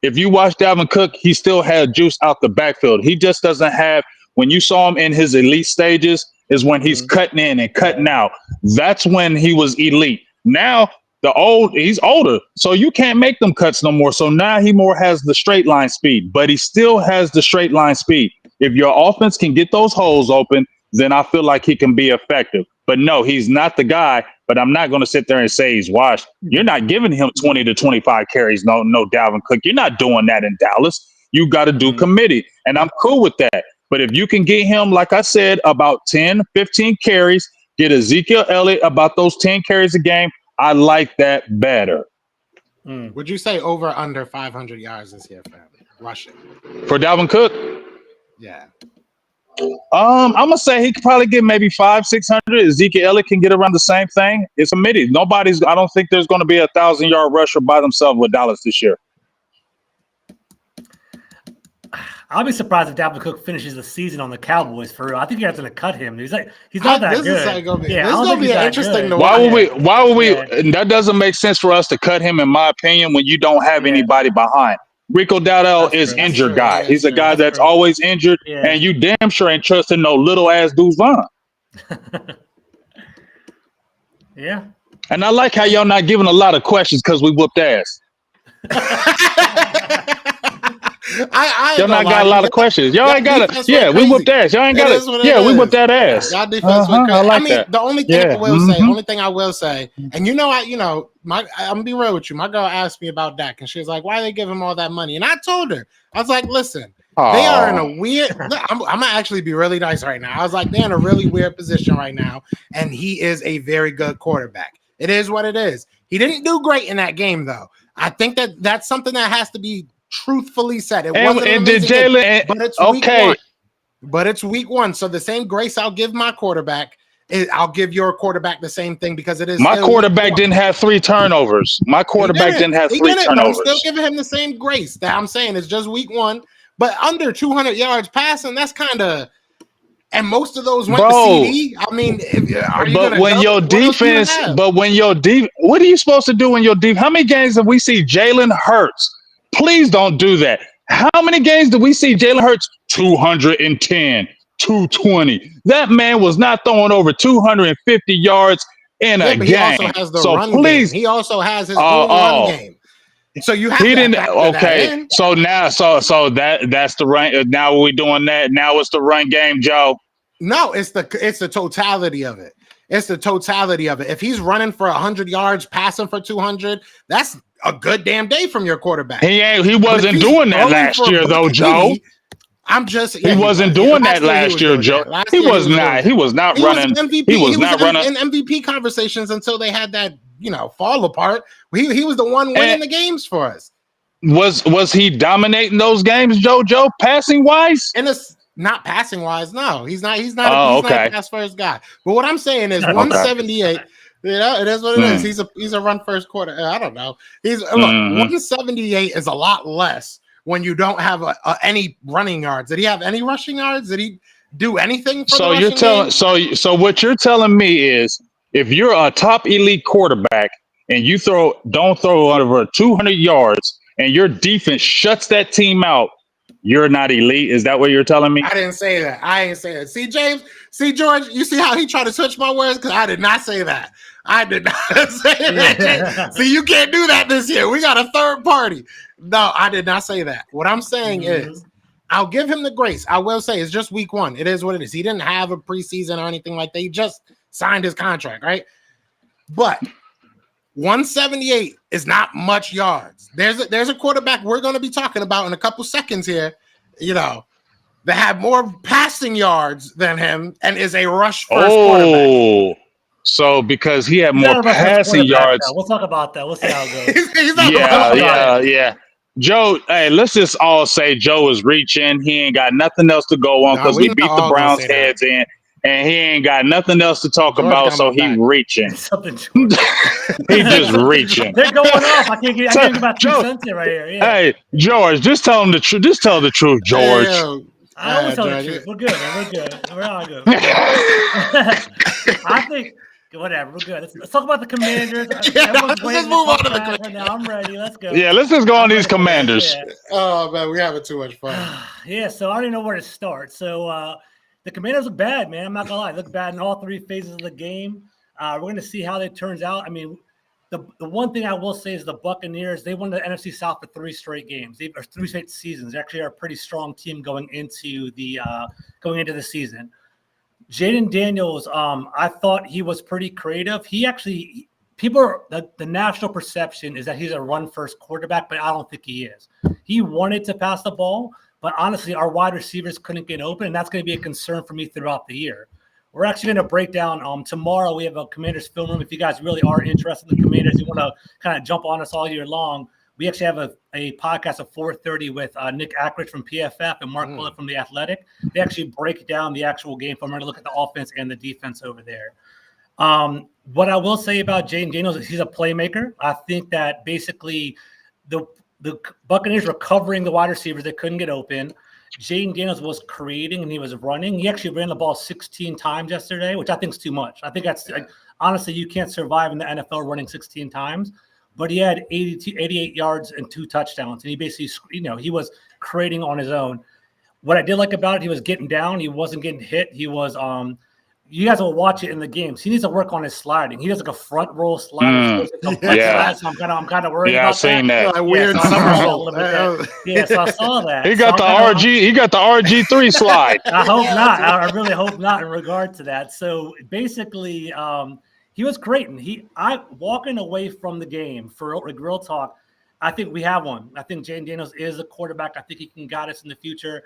If you watch Dalvin Cook, he still had juice out the backfield. He just doesn't have. When you saw him in his elite stages, is when he's cutting in and cutting out. That's when he was elite. Now he's older, so you can't make them cuts no more. So now he more has the straight line speed, but he still has the straight line speed. If your offense can get those holes open, then I feel like he can be effective. But no, he's not the guy. But I'm not going to sit there and say he's washed. You're not giving him 20 to 25 carries. No, Dalvin Cook. You're not doing that in Dallas. You got to do committee, and I'm cool with that. But if you can get him, like I said, about 10, 15 carries, get Ezekiel Elliott about those 10 carries a game, I like that better. Would you say over under 500 yards this year, family? Rushing. For Dalvin Cook? Yeah. I'm gonna say he could probably get maybe 500-600. Ezekiel Elliott can get around the same thing. It's a midi. I don't think there's going to be a 1,000-yard rusher by themselves with Dallas this year. I'll be surprised if Dalvin Cook finishes the season on the Cowboys for real. I think you guys going to cut him. He's not that good. This is going to be interesting to watch. Why would we? That doesn't make sense for us to cut him, in my opinion, when you don't have anybody behind. Rico Dowdell is injured guy. He's a guy that's always injured, and you damn sure ain't trusting no little ass Deuce Vaughn. Yeah. And I like how y'all not giving a lot of questions because we whooped ass. Y'all not got a lot of questions. Y'all ain't got it. Yeah, we whooped ass. Y'all ain't got it. Yeah, we whooped that ass. Y'all defense went crazy. I mean, the only thing I will say, and I'm gonna be real with you. My girl asked me about Dak, and she was like, "Why they give him all that money?" And I told her, I was like, "Listen, they are in a weird. I'm gonna actually be really nice right now. I was like, they're in a really weird position right now, and he is a very good quarterback. It is what it is. He didn't do great in that game, though. I think that's something that has to be truthfully said. It wasn't an amazing game, but it's week one. But it's week one, so the same grace I'll give my quarterback, I'll give your quarterback the same thing because it is. My quarterback didn't have 3 turnovers. My quarterback didn't have 3 turnovers. But I'm still giving him the same grace that I'm saying. It's just week one, but under 200 yards passing, that's kind of. And most of those went to CD. I mean, what are you supposed to do when your defense? How many games have we seen Jalen Hurts? Please don't do that. How many games did we see Jalen Hurts? 210, 220. That man was not throwing over 250 yards in a game. He also has the run game. He also has his own run game. So you have that. So now, that's the run. Now we're doing that. Now it's the run game, Joe. No, it's the totality of it. It's the totality of it. If he's running for 100 yards, passing for 200, that's a good damn day from your quarterback. He wasn't doing that last year, though, Joe. He wasn't doing that last year, Joe. He was not. He was not running. He was not running in MVP conversations until they had that fall apart. He was the one winning the games for us. Was he dominating those games, Joe? Passing wise? Not passing wise, no. He's not a pass first guy. But what I'm saying is 178. It is what it is. He's a run first quarter. I don't know. 178 is a lot less when you don't have any running yards. Did he have any rushing yards? Did he do anything for So what you're telling me is if you're a top elite quarterback and you don't throw over 200 yards and your defense shuts that team out, you're not elite. Is that what you're telling me? I didn't say that. I ain't say that. See, James, George, you see how he tried to switch my words? Because I did not say that. I did not say that. See, you can't do that this year. We got a third party. No, I did not say that. What I'm saying is I'll give him the grace. I will say it's just week one. It is what it is. He didn't have a preseason or anything like that. He just signed his contract, right? But 178 is not much yards. There's a quarterback we're going to be talking about in a couple seconds here, that have more passing yards than him and is a rush first quarterback. So because he had more passing yards. We'll talk about that. We'll see how it goes. Yeah. Joe, hey, let's just all say Joe is reaching. He ain't got nothing else to go on because we beat the Browns' heads in, and he ain't got nothing else to talk about, so he reaching. He just reaching. They're going off. I can't get about 2 cents right here. Yeah. Hey, George, just tell him the truth. Just tell the truth, George. I always tell the truth. We're good, man. We're good. We're all good. I think. Whatever, we're good. Let's talk about the Commanders. Let's just move on to the Commanders. Now I'm ready. Let's go. Yeah, let's just go on these Commanders. Yeah. Oh man, we're having too much fun. Yeah, so I don't even know where to start. So the Commanders look bad, man. I'm not gonna lie, they look bad in all 3 phases of the game. We're gonna see how that turns out. I mean, the one thing I will say is the Buccaneers. They won the NFC South for 3 straight games, or 3 straight seasons. They actually are a pretty strong team going into the season. Jaden Daniels, I thought he was pretty creative. He actually, the national perception is that he's a run-first quarterback, but I don't think he is. He wanted to pass the ball, but honestly, our wide receivers couldn't get open, and that's going to be a concern for me throughout the year. We're actually going to break down tomorrow. We have a Commanders film room. If you guys really are interested in the Commanders, you want to kind of jump on us all year long. We actually have a podcast at 4:30 with Nick Ackridge from PFF and Mark Bullitt from The Athletic. They actually break down the actual game film. We're going to look at the offense and the defense over there. What I will say about Jaden Daniels is he's a playmaker. I think that basically the Buccaneers were covering the wide receivers that couldn't get open. Jaden Daniels was creating and he was running. He actually ran the ball 16 times yesterday, which I think is too much. I think that's honestly, you can't survive in the NFL running 16 times. But he had 88 yards and 2 touchdowns. And he basically, he was creating on his own. What I did like about it, he was getting down. He wasn't getting hit. He was, you guys will watch it in the games. He needs to work on his sliding. He does like a front roll slide. So I'm kind of worried about that. Yeah, I've seen that. Like weird somersault. Yeah, so I saw that. He got He got the RG3 slide. I hope not. I really hope not in regard to that. So basically, he was creating. Walking away from the game for real talk. I think we have one. I think Jaden Daniels is a quarterback. I think he can guide us in the future.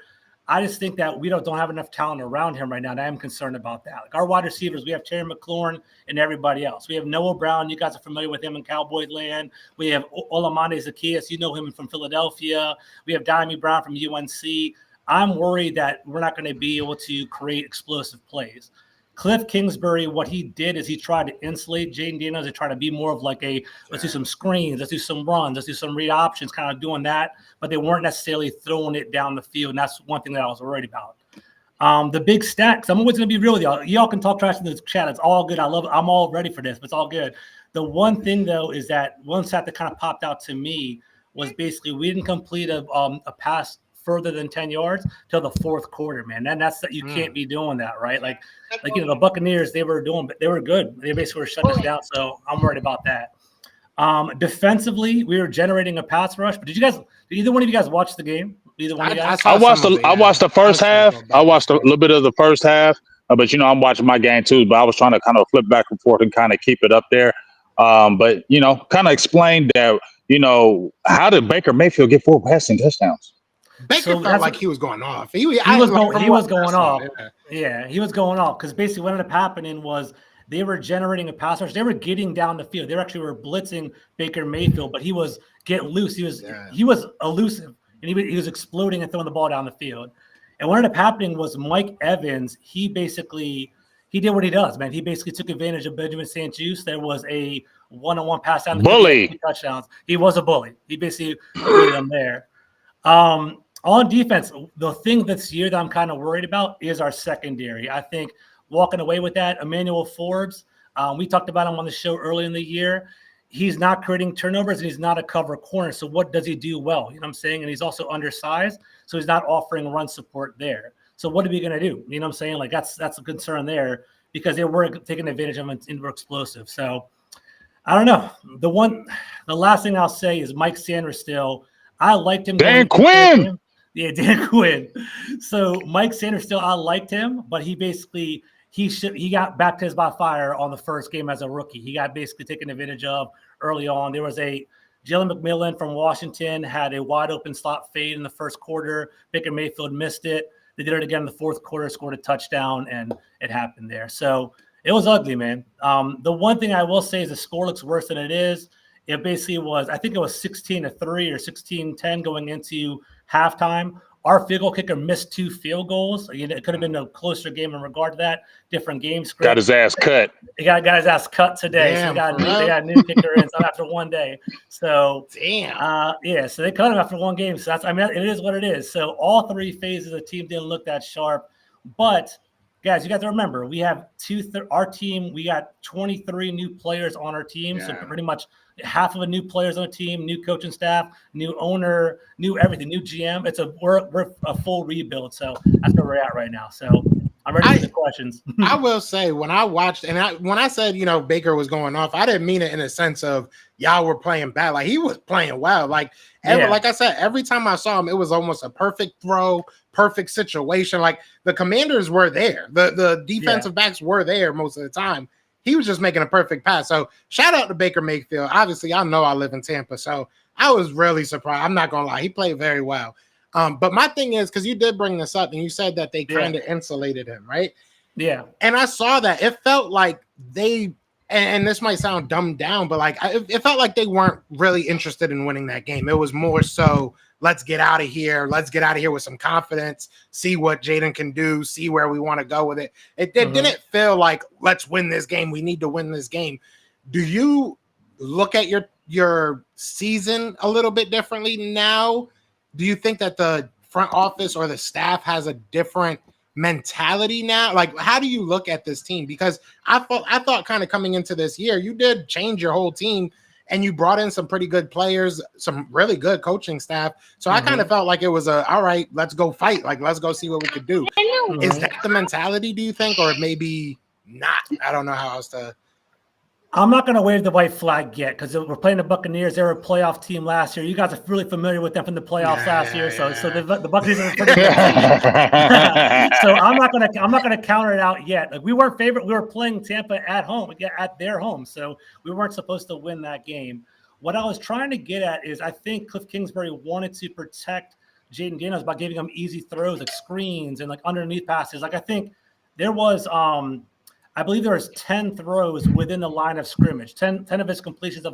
I just think that we don't have enough talent around him right now, and I am concerned about that. Like our wide receivers, we have Terry McLaurin and everybody else. We have Noah Brown. You guys are familiar with him in Cowboys land. We have Olamide Zaccheaus. You know him from Philadelphia. We have Diami Brown from UNC. I'm worried that we're not going to be able to create explosive plays. Cliff Kingsbury, what he did is he tried to insulate Jaden Daniels and try to be more of like let's do some screens, let's do some runs, let's do some read options, kind of doing that. But they weren't necessarily throwing it down the field. And that's one thing that I was worried about. The big stats, I'm always going to be real with y'all. Y'all can talk trash in the chat. It's all good. I love it. I'm all ready for this, but it's all good. The one thing, though, is that one stat that kind of popped out to me was basically we didn't complete a pass further than 10 yards till the 4th quarter, man. And that's that you can't be doing that, right? Like the Buccaneers, they were good. They basically were shutting us down. So I'm worried about that. Defensively, we were generating a pass rush. But did either one of you guys watch the game? Either one of you guys? I watched the first half. I watched a little bit of the first half. But I'm watching my game too. But I was trying to kind of flip back and forth and kind of keep it up there. But kind of explain that. How did Baker Mayfield get 4 passing touchdowns? Baker felt like he was going off. He was going off. Yeah, he was going off because basically what ended up happening was they were generating a pass rush. They were getting down the field. They were blitzing Baker Mayfield, but he was getting loose. He was elusive, and he was exploding and throwing the ball down the field. And what ended up happening was Mike Evans, he did what he does, man. He basically took advantage of Benjamin St-Juste. There was a one-on-one pass down the bully. Field, 2 touchdowns. He was a bully. He basically put him there. On defense, the thing this year that I'm kind of worried about is our secondary. I think walking away with that, Emmanuel Forbes, we talked about him on the show early in the year. He's not creating turnovers and he's not a cover corner. So what does he do well? You know what I'm saying? And he's also undersized, so he's not offering run support there. So what are we going to do? You know what I'm saying? Like that's a concern there because they were taking advantage of him and were explosive. So I don't know. The last thing I'll say is Mike Sanders still. I liked him. Dan Quinn. Yeah, Dan Quinn. So Mike Sanders still, I liked him, but he basically he got baptized by fire on the first game as a rookie. He got basically taken advantage of early on. There was Jalen McMillan from Washington had a wide open slot fade in the first quarter. Baker Mayfield missed it. They did it again in the fourth quarter, scored a touchdown, and it happened there. So it was ugly, man. The one thing I will say is the score looks worse than it is. It basically was, I think it was 16-3 or 16-10 going into halftime. Our field goal kicker missed 2 field goals. It could have been a closer game in regard to that. Different game script. Got his ass cut. He got his ass cut today. Damn, so they got a new kicker in after one day. So damn. Yeah, so they cut him after one game. So it is what it is. So all 3 phases of the team didn't look that sharp. But guys, you got to remember, we have our team. We got 23 new players on our team. Yeah. So pretty much half of the new players on the team, new coaching staff, new owner, new everything, new GM. We're a full rebuild. So that's where we're at right now. So I'm ready for the questions. I will say, when I watched, when I said, Baker was going off, I didn't mean it in a sense of y'all were playing bad. Like, he was playing well. Like I said, every time I saw him, it was almost a perfect throw, perfect situation. Like, the Commanders were there. The defensive backs were there most of the time. He was just making a perfect pass. So shout out to Baker Mayfield. Obviously, I know I live in Tampa, so I was really surprised. I'm not going to lie. He played very well. But my thing is, because you did bring this up and you said that they kind of insulated him, right? Yeah. And I saw that. It felt like they, and this might sound dumbed down, but like it felt like they weren't really interested in winning that game. It was more so, let's get out of here. Let's get out of here with some confidence, see what Jaden can do, see where we want to go with it. It didn't feel like, let's win this game. We need to win this game. Do you look at your season a little bit differently now? Do you think that the front office or the staff has a different mentality now? Like, how do you look at this team? Because I thought kind of coming into this year, you did change your whole team and you brought in some pretty good players, some really good coaching staff. So I kind of felt like it was all right, let's go fight. Like, let's go see what we could do. Is that the mentality, do you think? Or maybe not? I don't know how else to. I'm not going to wave the white flag yet because we're playing the Buccaneers. They were a playoff team last year. You guys are really familiar with them from the playoffs last year. So the Buccaneers are pretty good. So I'm not going to counter it out yet. Like, we weren't favorite. We were playing Tampa at home, at their home. So we weren't supposed to win that game. What I was trying to get at is, I think Cliff Kingsbury wanted to protect Jaden Daniels by giving him easy throws, like screens and like underneath passes. Like, I think there was I believe there was 10 throws within the line of scrimmage. 10 of his completions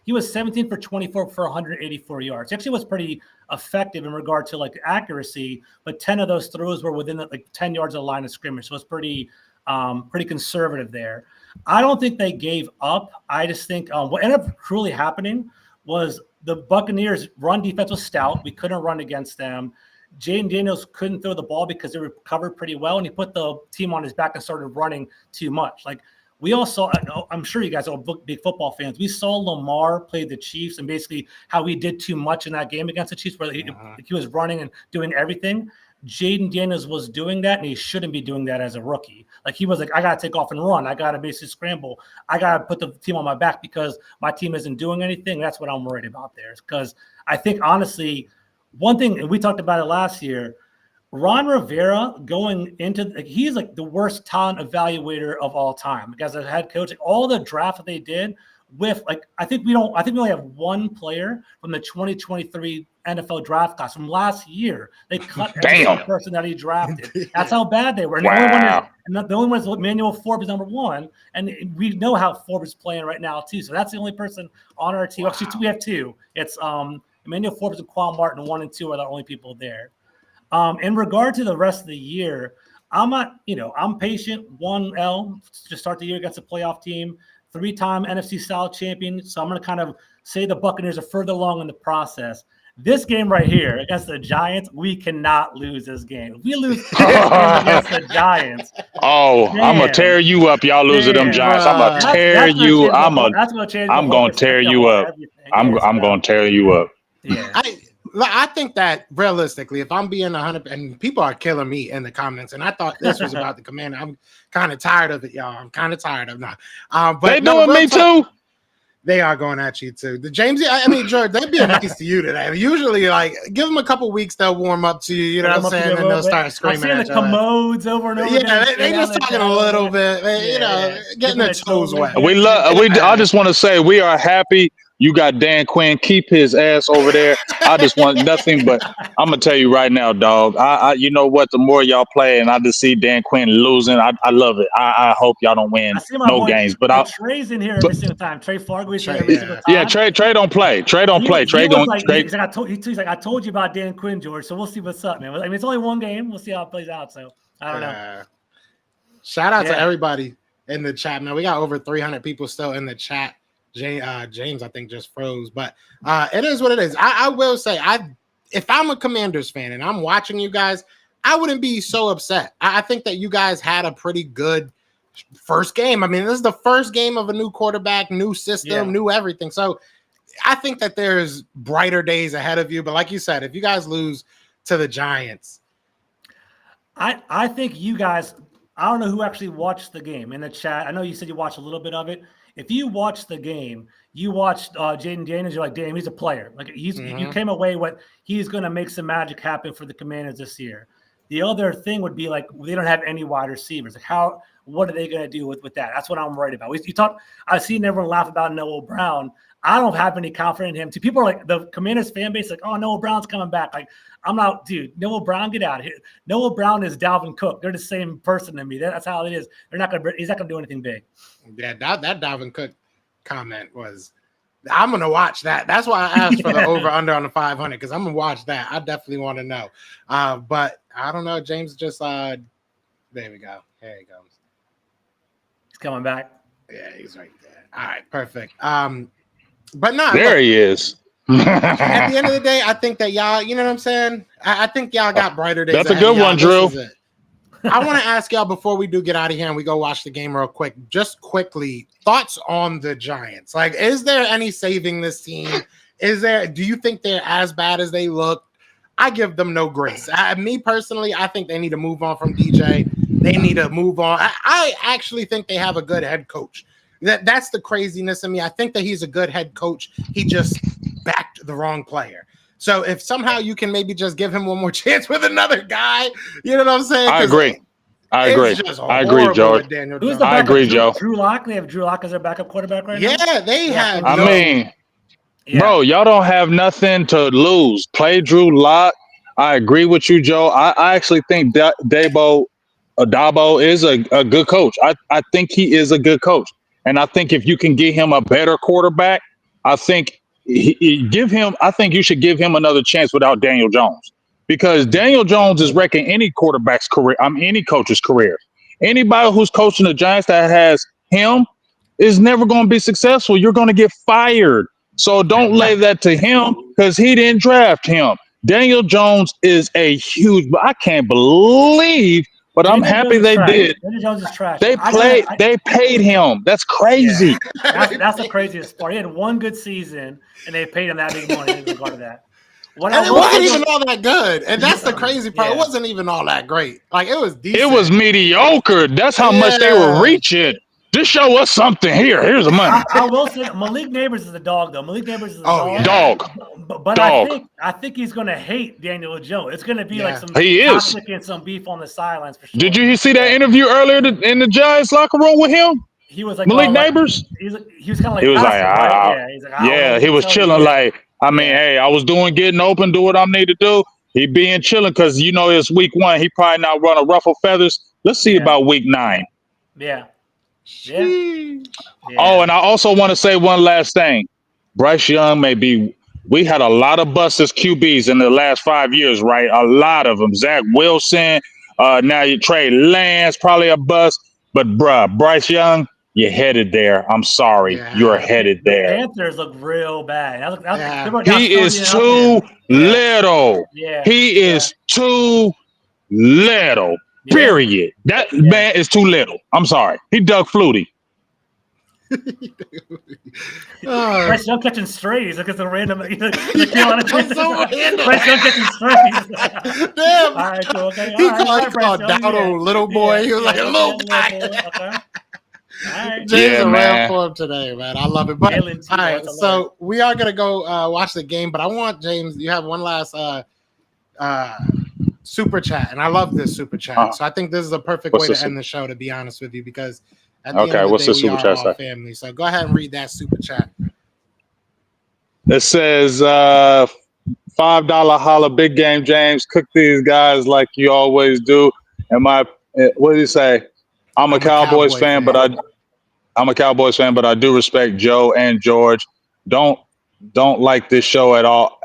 he was 17 for 24 for 184 yards. He actually was pretty effective in regard to like accuracy, but 10 of those throws were within like 10 yards of the line of scrimmage. So it's pretty conservative there. I don't think they gave up. I just think what ended up truly happening was the Buccaneers' run defense was stout. We couldn't run against them. Jaden Daniels couldn't throw the ball because they were covered pretty well, and he put the team on his back and started running too much. Like, we all saw, I'm sure you guys are big football fans. We saw Lamar play the Chiefs and basically how he did too much in that game against the Chiefs, where he was running and doing everything. Jaden Daniels was doing that, and he shouldn't be doing that as a rookie. Like, he was like, I got to take off and run. I got to basically scramble. I got to put the team on my back because my team isn't doing anything. That's what I'm worried about there. Because I think, honestly, one thing, and we talked about it last year, Ron Rivera going into, he's like the worst talent evaluator of all time. As a head coach, like, all the draft that they did with, like, I think we only have one player from the 2023 NFL draft class from last year. They cut every single person that he drafted. That's how bad they were. And the only one is Emmanuel Forbes, number one. And we know how Forbes is playing right now too. So that's the only person on our team. Actually, we have two. It's Emmanuel Forbes and Quan Martin, 1 and 2 are the only people there. In regard to the rest of the year, I'm patient. 1L to start the year against a playoff team, 3-time NFC South champion. So I'm going to kind of say the Buccaneers are further along in the process. This game right here against the Giants, we cannot lose this game. If we lose this game against the Giants, I'm gonna tear you up. Y'all lose to them Giants. I'm gonna tear you. I'm gonna tear you up. I'm gonna tear you up. Yeah. I think that realistically, if I'm being 100, and people are killing me in the comments, and I thought this was about the Commander. I'm kind of tired of it, y'all. I'm kind of tired of it. But they doing me too. They are going at you too. The James, I mean, George, they're being nice to you today. Usually, like, give them a couple weeks, they'll warm up to you. You know what I'm saying? And they'll start screaming at you. I'm seeing the commodes over and over. Yeah, they just talking a little bit. You know, getting their toes wet. I just want to say we are happy. You got Dan Quinn. Keep his ass over there. I just want nothing but. I'm gonna tell you right now, dog. You know what? The more y'all play, and I just see Dan Quinn losing. I love it. I hope y'all don't win no games. But Trey's in here every single time. Trey Fargo's here every single time. Yeah, Trey don't play. Trey don't play. Trey don't. He's like, I told you about Dan Quinn, George. So we'll see what's up, man. I mean, it's only one game. We'll see how it plays out. So I don't know. Shout out to everybody in the chat, man. We got over 300 people still in the chat. James, I think, just froze, but it is what it is. I will say, if I'm a Commanders fan and I'm watching you guys, I wouldn't be so upset. I think that you guys had a pretty good first game. I mean, this is the first game of a new quarterback, new system, new everything. So I think that there's brighter days ahead of you. But like you said, if you guys lose to the Giants, I think you guys, I don't know who actually watched the game in the chat. I know you said you watched a little bit of it. If you watched the game, you watched Jaden Daniels, you're like, damn, he's a player. Like you came away with he's going to make some magic happen for the Commanders this year. The other thing would be like they don't have any wide receivers. Like what are they going to do with that? That's what I'm worried about. I've seen everyone laugh about Noah Brown. I don't have any confidence in him. See, people are like the Commanders fan base, like, oh, Noah Brown's coming back. Like, I'm not, dude. Noah Brown, get out of here. Noah Brown is Dalvin Cook. They're the same person to me. That's how it is. He's not gonna do anything big. Yeah, that Dalvin Cook comment was. I'm gonna watch that. That's why I asked for the over under on the 500 because I'm gonna watch that. I definitely want to know. But I don't know. James just there we go. Here he comes. He's coming back. Yeah, he's right there. All right, perfect. But no, there he is. At the end of the day, I think that y'all, you know what I'm saying? I think y'all got brighter days. That's a good one, Drew. I want to ask y'all before we do get out of here and we go watch the game real quick, just quickly, thoughts on the Giants. Like, is there any saving this team? Do you think they're as bad as they look? I give them no grace. Me personally, I think they need to move on from DJ. They need to move on. I actually think they have a good head coach. That's the craziness of me. I think that he's a good head coach. He just backed the wrong player. So if somehow you can maybe just give him one more chance with another guy, you know what I'm saying? I agree. I agree, George. I agree, Joe. Drew Lock. They have Drew Lock as their backup quarterback right now. Yeah, they have. I mean, bro, y'all don't have nothing to lose. Play Drew Lock. I agree with you, Joe. I actually think Dabo is a good coach. I think he is a good coach. And I think if you can get him a better quarterback, I think you should give him another chance without Daniel Jones, because Daniel Jones is wrecking any quarterback's career. Any coach's career. Anybody who's coaching the Giants that has him is never going to be successful. You're going to get fired. So don't lay that to him because he didn't draft him. Daniel Jones is a huge, but I can't believe. But I'm happy they did. Daniel Jones is trash. They paid him. That's crazy. Yeah. That's the craziest part. He had one good season, and they paid him that big money in regard to that. And it wasn't even all that good. And that's the crazy part. Yeah. It wasn't even all that great. Like, it was decent. It was mediocre. That's how much they were reaching. Just show us something here. Here's the money. I will say Malik Neighbors is a dog, though. Malik Neighbors is a dog. But dog. I think he's going to hate Daniel Jones. It's going to be like some conflict and some beef on the sidelines for sure. Did you see that interview earlier in the Giants locker room with him? He was like Malik Neighbors. He was kind of like he was like, he was chilling. Like, I mean, hey, I was getting open, do what I need to do. He being chilling because it's week 1. He probably not run a ruffle feathers. Let's see about week 9. Yeah. Oh, and I also want to say one last thing. Bryce Young we had a lot of busts as QBs in the last 5 years, right? A lot of them. Zach Wilson, now you Trey Lance, probably a bust. But Bryce Young, you're headed there. I'm sorry. You're headed there. The Panthers look real bad. He is too little. Yeah. He is too little. Period. That man is too little. I'm sorry. He Doug Flutie. Bryce Young catching strays. Look at the random. Bryce Young catching strays. Damn. All right, cool. Okay. He called Dowdle little boy. He was like a little guy. Okay. All right. James Yeah, around man. for him today, man. I love it. But all right, so we are gonna go watch the game. But I want James. You have one last super chat, and I love this super chat. So I think this is a perfect way to end the show. To be honest with you, because at the end of the day, we are all family. So go ahead and read that super chat. It says $5 holla, big game, James. Cook these guys like you always do. What did he say? I'm a Cowboys fan, but I'm a Cowboys fan, but I do respect Joe and George. Don't like this show at all.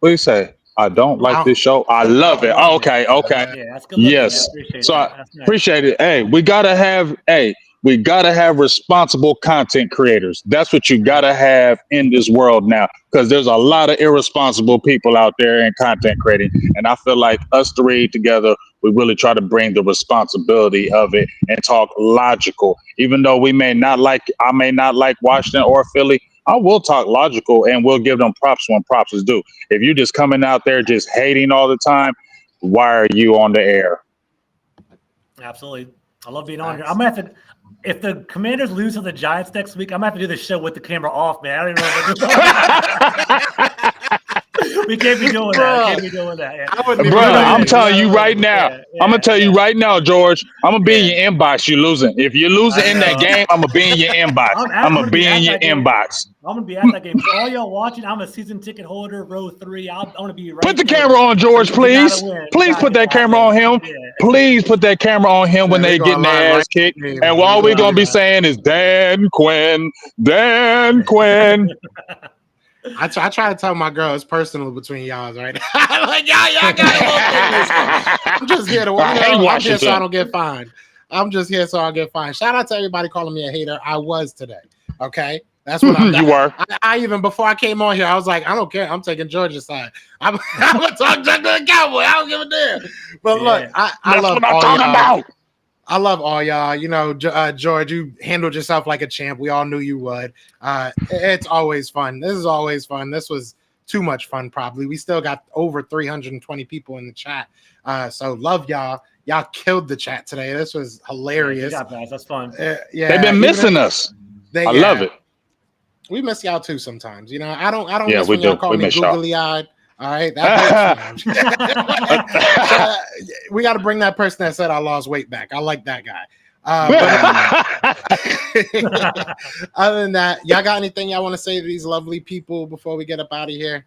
What do you say? I don't like this show. I love it. Okay. Yeah, that's good. Yes. So I appreciate it. Hey, we gotta have responsible content creators. That's what you gotta have in this world now, because there's a lot of irresponsible people out there in content creating, and I feel like us three together, we really try to bring the responsibility of it and talk logical. Even though I may not like Washington or Philly, I will talk logical and we'll give them props when props is due. If you're just coming out there just hating all the time, why are you on the air? Absolutely. I love being on here. I'm going to have to, if the Commanders lose to the Giants next week, I'm going to have to do the show with the camera off, man. I don't even know what we can't be doing that. Yeah. Bro, I'm telling you right now. I'm going to tell you right now, George. I'm going to be in your inbox. You're losing. If you're losing in that game, I'm going to be in your inbox. I'm going to be in your inbox. I'm going to be at that game. For all y'all watching, I'm a season ticket holder, row 3. I'm going to be right Put the camera on George, please. Please put that camera on him. Please put that camera on him when they getting their ass kicked. And all we're going to be saying is, Dan Quinn. I try to tell my girl it's personal between y'all right now. Like y'all got a little thing. I'm just here to I'm here so I don't get fined. I'm just here so I don't get fined. Shout out to everybody calling me a hater. I was today. Okay. That's what I'm You were. I even before I came on here, I was like, I don't care. I'm taking Georgia's side. I'm gonna talk to the Cowboy. I don't give a damn. But look, I love all y'all. I love all y'all. You know, George, you handled yourself like a champ. We all knew you would. It's always fun. This is always fun. This was too much fun, probably. We still got over 320 people in the chat. So love y'all. Y'all killed the chat today. This was hilarious. Yeah, guys. That's fun. Yeah, they've been missing us. I love it. We miss y'all too sometimes. You know, I don't yeah, miss when y'all call me googly-eyed. All right, that we got to bring that person that said I lost weight back. I like that guy. Other than that, y'all got anything y'all want to say to these lovely people before we get up out of here?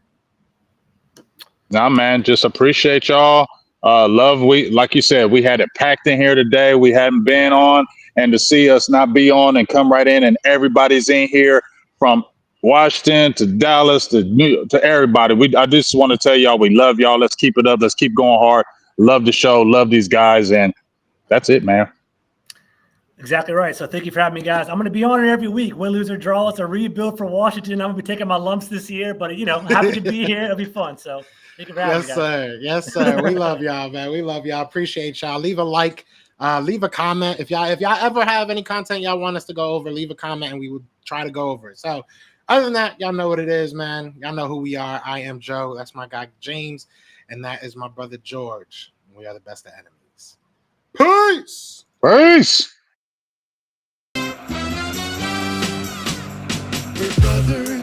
Nah, man, just appreciate y'all. Like you said, we had it packed in here today. We hadn't been on, and to see us not be on and come right in, and everybody's in here from Washington to Dallas to New York, to everybody. I just want to tell y'all we love y'all. Let's keep it up. Let's keep going hard. Love the show. Love these guys. And that's it, man. Exactly right. So thank you for having me, guys. I'm going to be on it every week. Win, lose, or draw. It's a rebuild for Washington. I'm going to be taking my lumps this year, but, you know, happy to be here. It'll be fun. So thank you for having me, guys. Sir. Yes, sir. We love y'all, man. We love y'all. Appreciate y'all. Leave a like. Leave a comment. If y'all ever have any content y'all want us to go over, leave a comment and we will try to go over it. So other than that, y'all know what it is, man. Y'all know who we are. I am Joe. That's my guy, James. And that is my brother, George. We are the best of enemies. Peace. Peace. We're brothers.